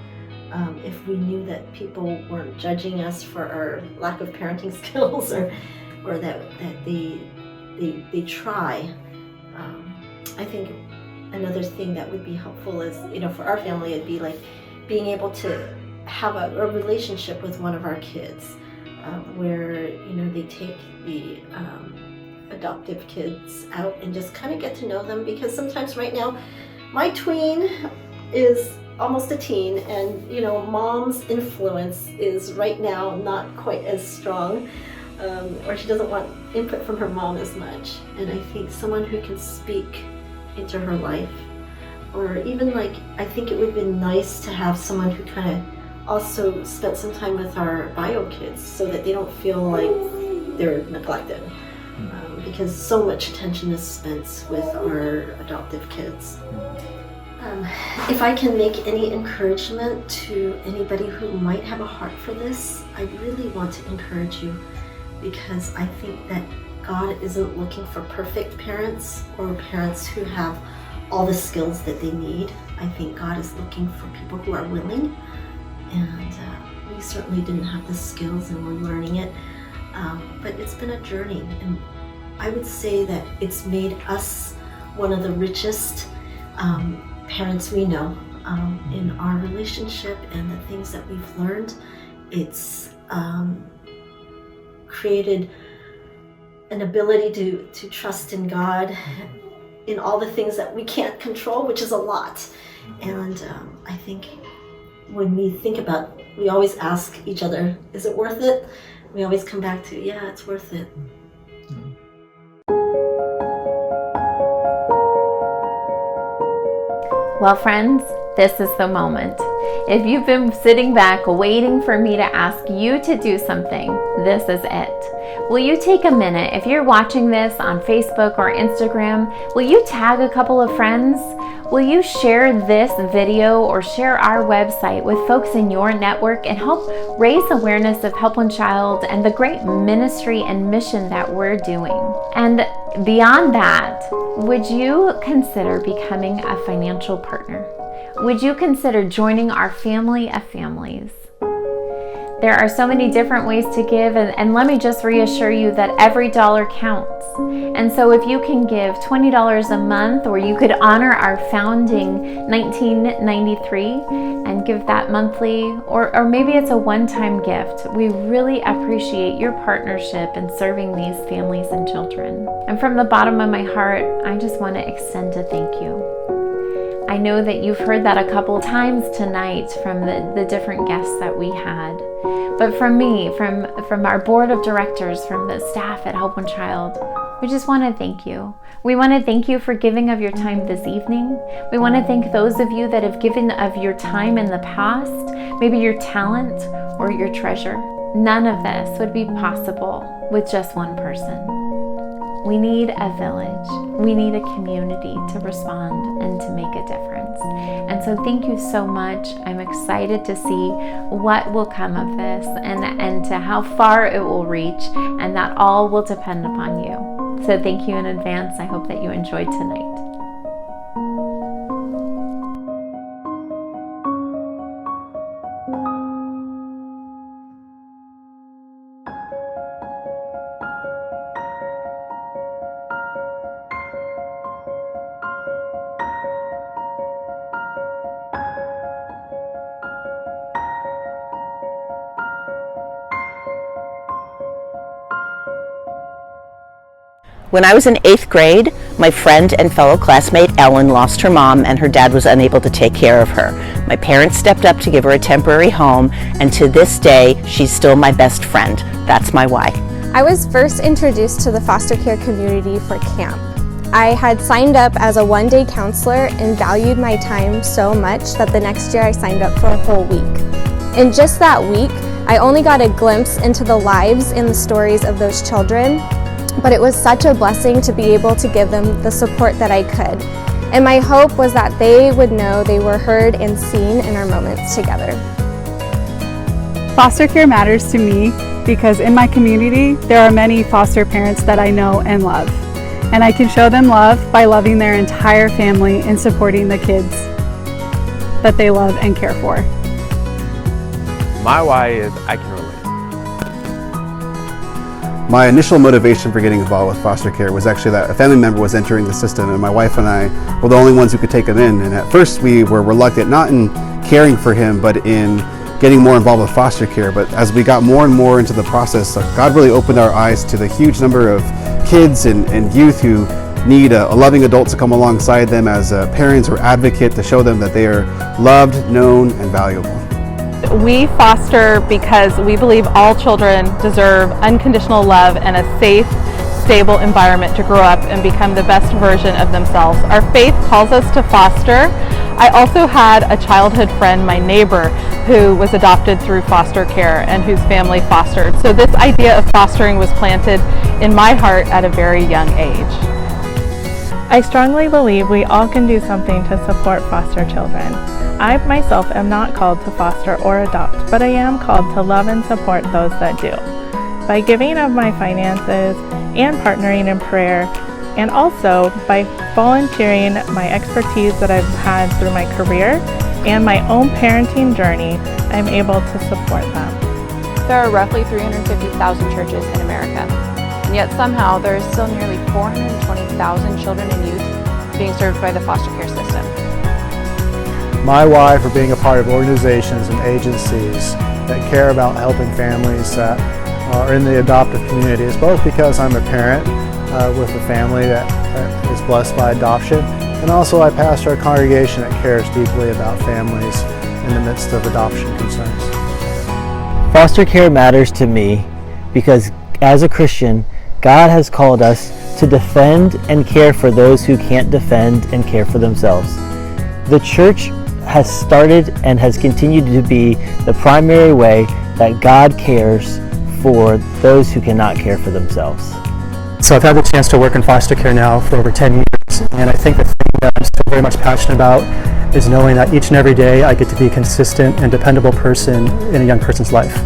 if we knew that people weren't judging us for our lack of parenting skills, or that they try. I think another thing that would be helpful is, for our family, it'd be like being able to have a relationship with one of our kids, where they take the adoptive kids out and just kind of get to know them, because sometimes right now my tween is almost a teen, and mom's influence is right now not quite as strong, or she doesn't want input from her mom as much. And I think someone who can speak into her life, or even I think it would be nice to have someone who kind of also spent some time with our bio kids, so that they don't feel like they're neglected, because so much attention is spent with our adoptive kids. If I can make any encouragement to anybody who might have a heart for this, I really want to encourage you, because I think that God isn't looking for perfect parents or parents who have all the skills that they need. I think God is looking for people who are willing, and we certainly didn't have the skills and we're learning it, but it's been a journey, and I would say that it's made us one of the richest parents we know in our relationship and the things that we've learned. It's created an ability to trust in God in all the things that we can't control, which is a lot. And I think when we think about, we always ask each other, is it worth it? We always come back to, yeah, it's worth it. Well, friends, this is the moment. If you've been sitting back waiting for me to ask you to do something, this is it. Will you take a minute, if you're watching this on Facebook or Instagram, will you tag a couple of friends? Will you share this video or share our website with folks in your network and help raise awareness of Help One Child and the great ministry and mission that we're doing? And beyond that, would you consider becoming a financial partner? Would you consider joining our family of families? There are so many different ways to give, and let me just reassure you that every dollar counts. And so if you can give $20 a month, or you could honor our founding 1993 and give that monthly, or maybe it's a one-time gift. We really appreciate your partnership in serving these families and children. And from the bottom of my heart, I just want to extend a thank you. I know that you've heard that a couple times tonight from the different guests that we had. But from me, from our board of directors, from the staff at Help One Child, we just want to thank you. We want to thank you for giving of your time this evening. We want to thank those of you that have given of your time in the past, maybe your talent or your treasure. None of this would be possible with just one person. We need a village. We need a community to respond and to make a difference. And so thank you so much. I'm excited to see what will come of this and to how far it will reach, and that all will depend upon you. So thank you in advance. I hope that you enjoyed tonight. When I was in 8th grade, my friend and fellow classmate Ellen lost her mom and her dad was unable to take care of her. My parents stepped up to give her a temporary home, and to this day, she's still my best friend. That's my why. I was first introduced to the foster care community for camp. I had signed up as a one-day counselor and valued my time so much that the next year I signed up for a whole week. In just that week, I only got a glimpse into the lives and the stories of those children, but it was such a blessing to be able to give them the support that I could. And my hope was that they would know they were heard and seen in our moments together. Foster care matters to me because in my community, there are many foster parents that I know and love. And I can show them love by loving their entire family and supporting the kids that they love and care for. My why is I can relate. My initial motivation for getting involved with foster care was actually that a family member was entering the system, and my wife and I were the only ones who could take him in. And at first we were reluctant, not in caring for him, but in getting more involved with foster care. But as we got more and more into the process, God really opened our eyes to the huge number of kids and youth who need a loving adult to come alongside them as parents or advocate to show them that they are loved, known, and valuable. We foster because we believe all children deserve unconditional love and a safe, stable environment to grow up and become the best version of themselves. Our faith calls us to foster. I also had a childhood friend, my neighbor, who was adopted through foster care and whose family fostered. So this idea of fostering was planted in my heart at a very young age. I strongly believe we all can do something to support foster children. I myself am not called to foster or adopt, but I am called to love and support those that do. By giving of my finances and partnering in prayer and also by volunteering my expertise that I've had through my career and my own parenting journey, I'm able to support them. There are roughly 350,000 churches in America, and yet somehow there is still nearly 420,000 children and youth being served by the foster care system. My why for being a part of organizations and agencies that care about helping families that are in the adoptive community is both because I'm a parent with a family that is blessed by adoption, and also I pastor a congregation that cares deeply about families in the midst of adoption concerns. Foster care matters to me because as a Christian, God has called us to defend and care for those who can't defend and care for themselves. The church has started and has continued to be the primary way that God cares for those who cannot care for themselves. So I've had the chance to work in foster care now for over 10 years, and I think the thing that I'm still very much passionate about is knowing that each and every day I get to be a consistent and dependable person in a young person's life.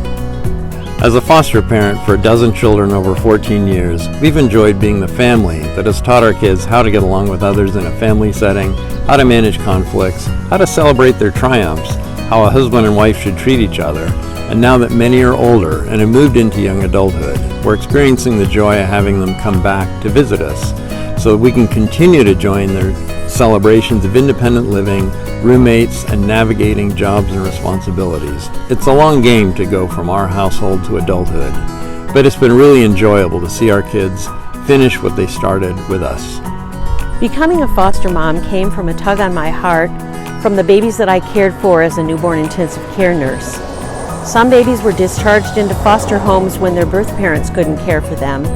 As a foster parent for a dozen children over 14 years, we've enjoyed being the family that has taught our kids how to get along with others in a family setting, how to manage conflicts, how to celebrate their triumphs, how a husband and wife should treat each other. And now that many are older and have moved into young adulthood, we're experiencing the joy of having them come back to visit us so that we can continue to join their celebrations of independent living, roommates, and navigating jobs and responsibilities. It's a long game to go from our household to adulthood, but it's been really enjoyable to see our kids finish what they started with us. Becoming a foster mom came from a tug on my heart from the babies that I cared for as a newborn intensive care nurse. Some babies were discharged into foster homes when their birth parents couldn't care for them,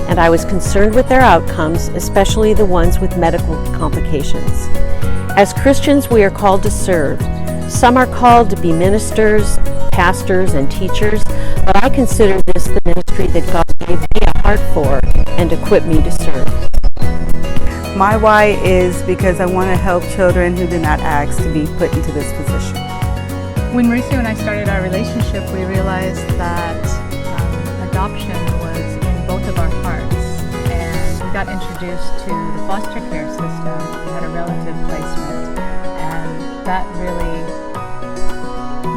and I was concerned with their outcomes, especially the ones with medical complications. As Christians, we are called to serve. Some are called to be ministers, pastors, and teachers, but I consider this the ministry that God gave me a heart for and equipped me to serve. My why is because I want to help children who did not ask to be put into this position. When Mauricio and I started our relationship, we realized that adoption was in both of our hearts, and we got introduced to the foster care system. We had a relative placement, and that really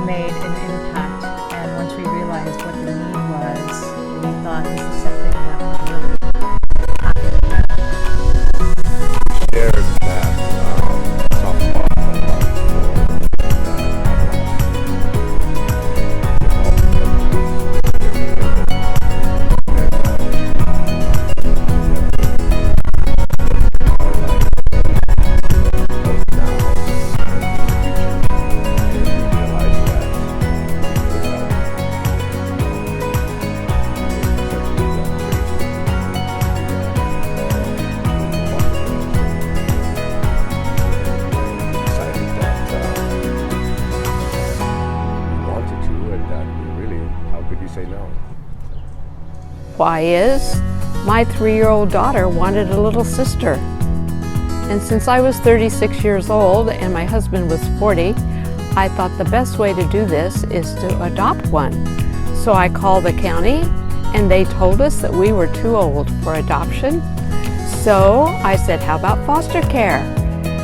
made an impact. And once we realized what the need was, we thought this is something that would really happen. Shared that soft spot Why is my 3-year-old daughter wanted a little sister. And since I was 36 years old and my husband was 40, I thought the best way to do this is to adopt one. So I called the county and they told us that we were too old for adoption. So I said, how about foster care?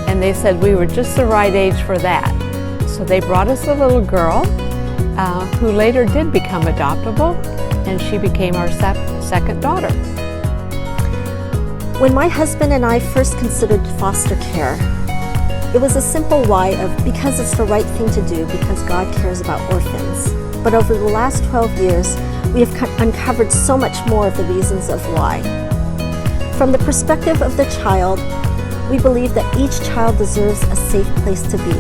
And they said we were just the right age for that. So they brought us a little girl who later did become adoptable, and she became our second daughter. When my husband and I first considered foster care, it was a simple why of because it's the right thing to do, because God cares about orphans. But over the last 12 years, we have uncovered so much more of the reasons of why. From the perspective of the child, we believe that each child deserves a safe place to be,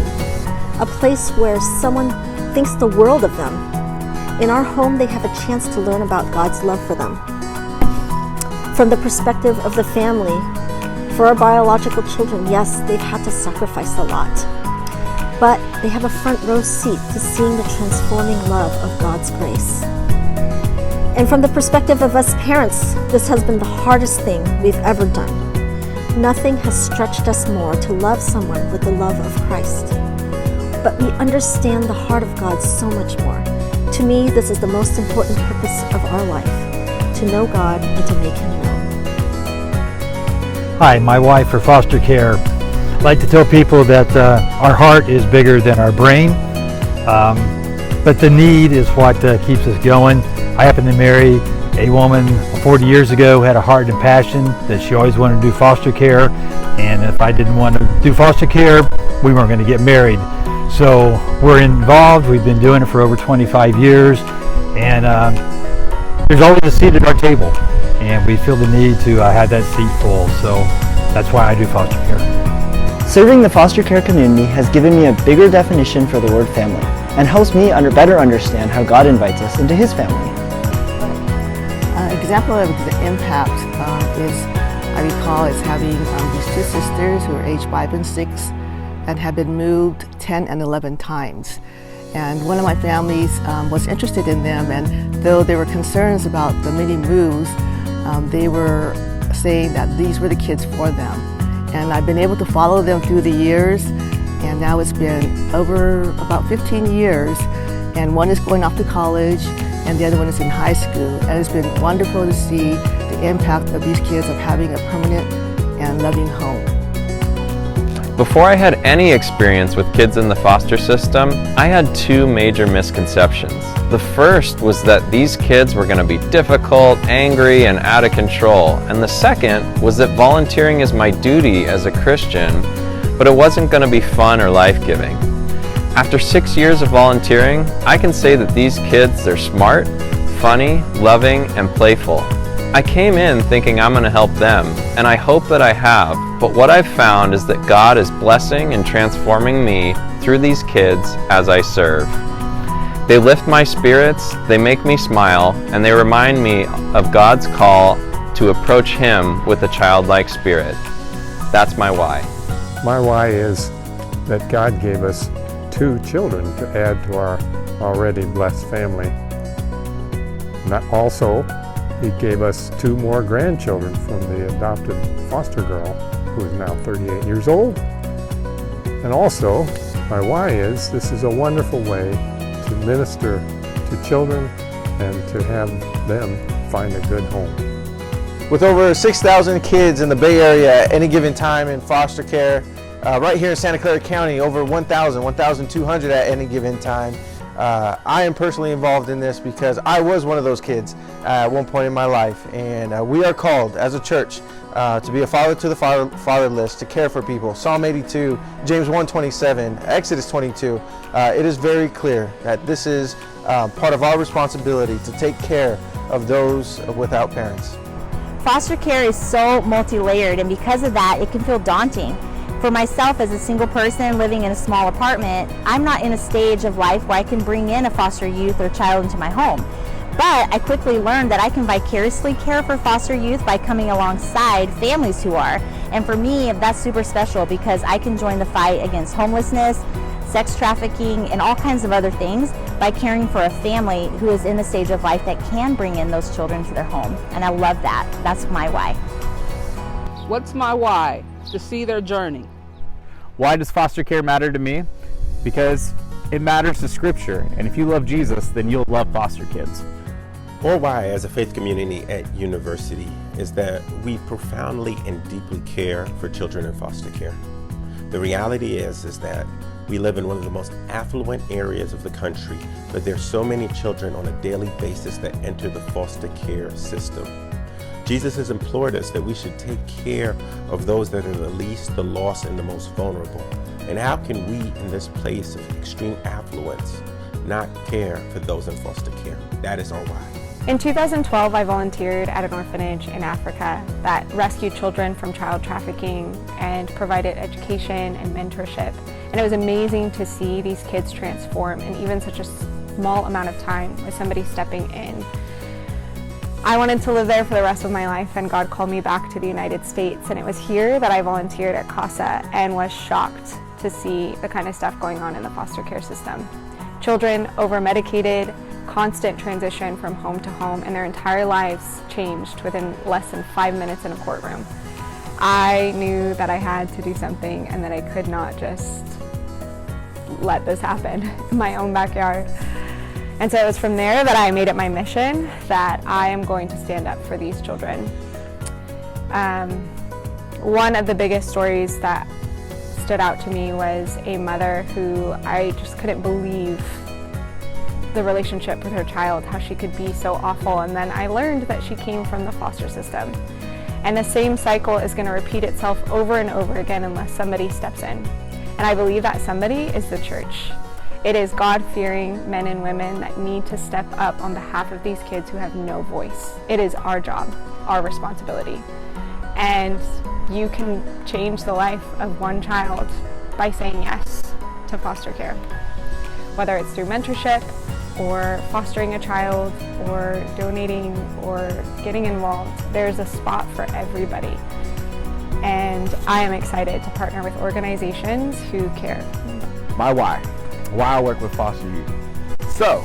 a place where someone thinks the world of them. In our home, they have a chance to learn about God's love for them. From the perspective of the family, for our biological children, yes, they've had to sacrifice a lot, but they have a front row seat to seeing the transforming love of God's grace. And from the perspective of us parents, this has been the hardest thing we've ever done. Nothing has stretched us more to love someone with the love of Christ. But we understand the heart of God so much more. To me, this is the most important purpose of our life, to know God and to make Him known. Hi, my wife for foster care. I like to tell people that our heart is bigger than our brain, but the need is what keeps us going. I happened to marry a woman 40 years ago who had a heart and passion that she always wanted to do foster care, and if I didn't want to do foster care, we weren't going to get married. So we're involved. We've been doing it for over 25 years, and there's always a seat at our table, and we feel the need to have that seat full, so that's why I do foster care. Serving the foster care community has given me a bigger definition for the word family and helps me better understand how God invites us into His family. Example of the impact is I recall is having these two sisters who are aged 5 and 6 and have been moved 10 and 11 times. And one of my families was interested in them, and though there were concerns about the many moves, they were saying that these were the kids for them. And I've been able to follow them through the years, and now it's been over about 15 years, and one is going off to college and the other one is in high school. And it's been wonderful to see the impact of these kids of having a permanent and loving home. Before I had any experience with kids in the foster system, I had two major misconceptions. The first was that these kids were going to be difficult, angry, and out of control. And the second was that volunteering is my duty as a Christian, but it wasn't going to be fun or life-giving. After 6 years of volunteering, I can say that these kids, they're smart, funny, loving, and playful. I came in thinking I'm going to help them, and I hope that I have, but what I've found is that God is blessing and transforming me through these kids as I serve. They lift my spirits, they make me smile, and they remind me of God's call to approach Him with a childlike spirit. That's my why. My why is that God gave us 2 children to add to our already blessed family. Also, He gave us 2 more grandchildren from the adopted foster girl, who is now 38 years old. And also, my why is this is a wonderful way to minister to children and to have them find a good home. With over 6,000 kids in the Bay Area at any given time in foster care, right here in Santa Clara County, over 1,200 at any given time. I am personally involved in this because I was one of those kids at one point in my life, and we are called as a church to be a father to the fatherless, to care for people. Psalm 82, James 1:27, Exodus 22. It is very clear that this is part of our responsibility to take care of those without parents. Foster care is so multi-layered, and because of that, it can feel daunting. For myself, as a single person living in a small apartment, I'm not in a stage of life where I can bring in a foster youth or child into my home. But I quickly learned that I can vicariously care for foster youth by coming alongside families who are. And for me, that's super special because I can join the fight against homelessness, sex trafficking, and all kinds of other things by caring for a family who is in the stage of life that can bring in those children to their home. And I love that. That's my why. What's my why? To see their journey. Why does foster care matter to me? Because it matters to Scripture, and if you love Jesus, then you'll love foster kids. Or why, as a faith community at university, is that we profoundly and deeply care for children in foster care. The reality is that we live in one of the most affluent areas of the country, but there's so many children on a daily basis that enter the foster care system. Jesus has implored us that we should take care of those that are the least, the lost, and the most vulnerable. And how can we, in this place of extreme affluence, not care for those in foster care? That is our why. In 2012, I volunteered at an orphanage in Africa that rescued children from child trafficking and provided education and mentorship. And it was amazing to see these kids transform in even such a small amount of time with somebody stepping in. I wanted to live there for the rest of my life, and God called me back to the United States, and it was here that I volunteered at CASA and was shocked to see the kind of stuff going on in the foster care system. Children over-medicated, constant transition from home to home, and their entire lives changed within less than 5 minutes in a courtroom. I knew that I had to do something and that I could not just let this happen in my own backyard. And so it was from there that I made it my mission that I am going to stand up for these children. One of the biggest stories that stood out to me was a mother who I just couldn't believe the relationship with her child, how she could be so awful. And then I learned that she came from the foster system. And the same cycle is going to repeat itself over and over again unless somebody steps in. And I believe that somebody is the church. It is God-fearing men and women that need to step up on behalf of these kids who have no voice. It is our job, our responsibility. And you can change the life of one child by saying yes to foster care. Whether it's through mentorship, or fostering a child, or donating, or getting involved, there's a spot for everybody. And I am excited to partner with organizations who care. My why I work with foster youth. So,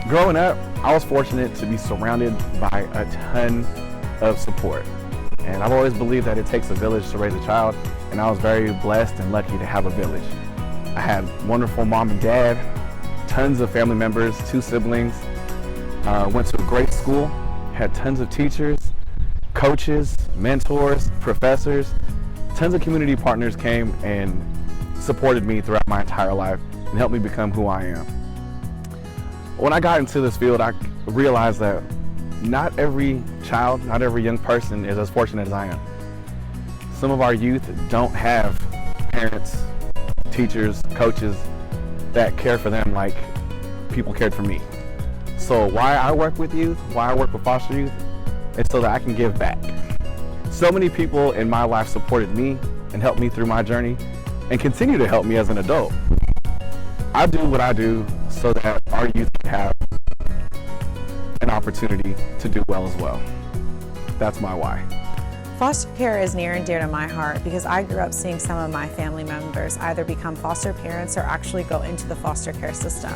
growing up, I was fortunate to be surrounded by a ton of support. And I've always believed that it takes a village to raise a child, and I was very blessed and lucky to have a village. I had wonderful mom and dad, tons of family members, 2 siblings, went to a great school, had tons of teachers, coaches, mentors, professors. Tons of community partners came and supported me throughout my entire life and helped me become who I am. When I got into this field, I realized that not every child, not every young person is as fortunate as I am. Some of our youth don't have parents, teachers, coaches that care for them like people cared for me. So why I work with youth, why I work with foster youth, is so that I can give back. So many people in my life supported me and helped me through my journey and continue to help me as an adult. I do what I do so that our youth can have an opportunity to do well as well. That's my why. Foster care is near and dear to my heart because I grew up seeing some of my family members either become foster parents or actually go into the foster care system.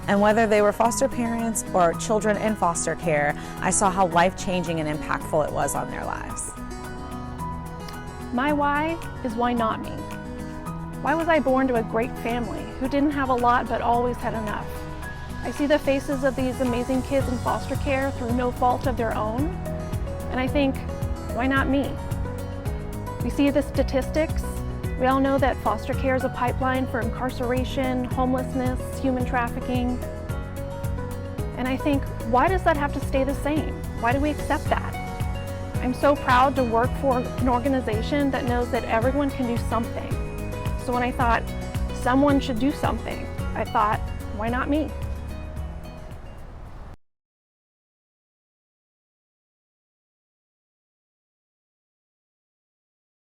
And whether they were foster parents or children in foster care, I saw how life-changing and impactful it was on their lives. My why is why not me? Why was I born to a great family who didn't have a lot but always had enough? I see the faces of these amazing kids in foster care through no fault of their own, and I think, why not me? We see the statistics. We all know that foster care is a pipeline for incarceration, homelessness, human trafficking. And I think, why does that have to stay the same? Why do we accept that? I'm so proud to work for an organization that knows that everyone can do something. So when I thought someone should do something, I thought, why not me?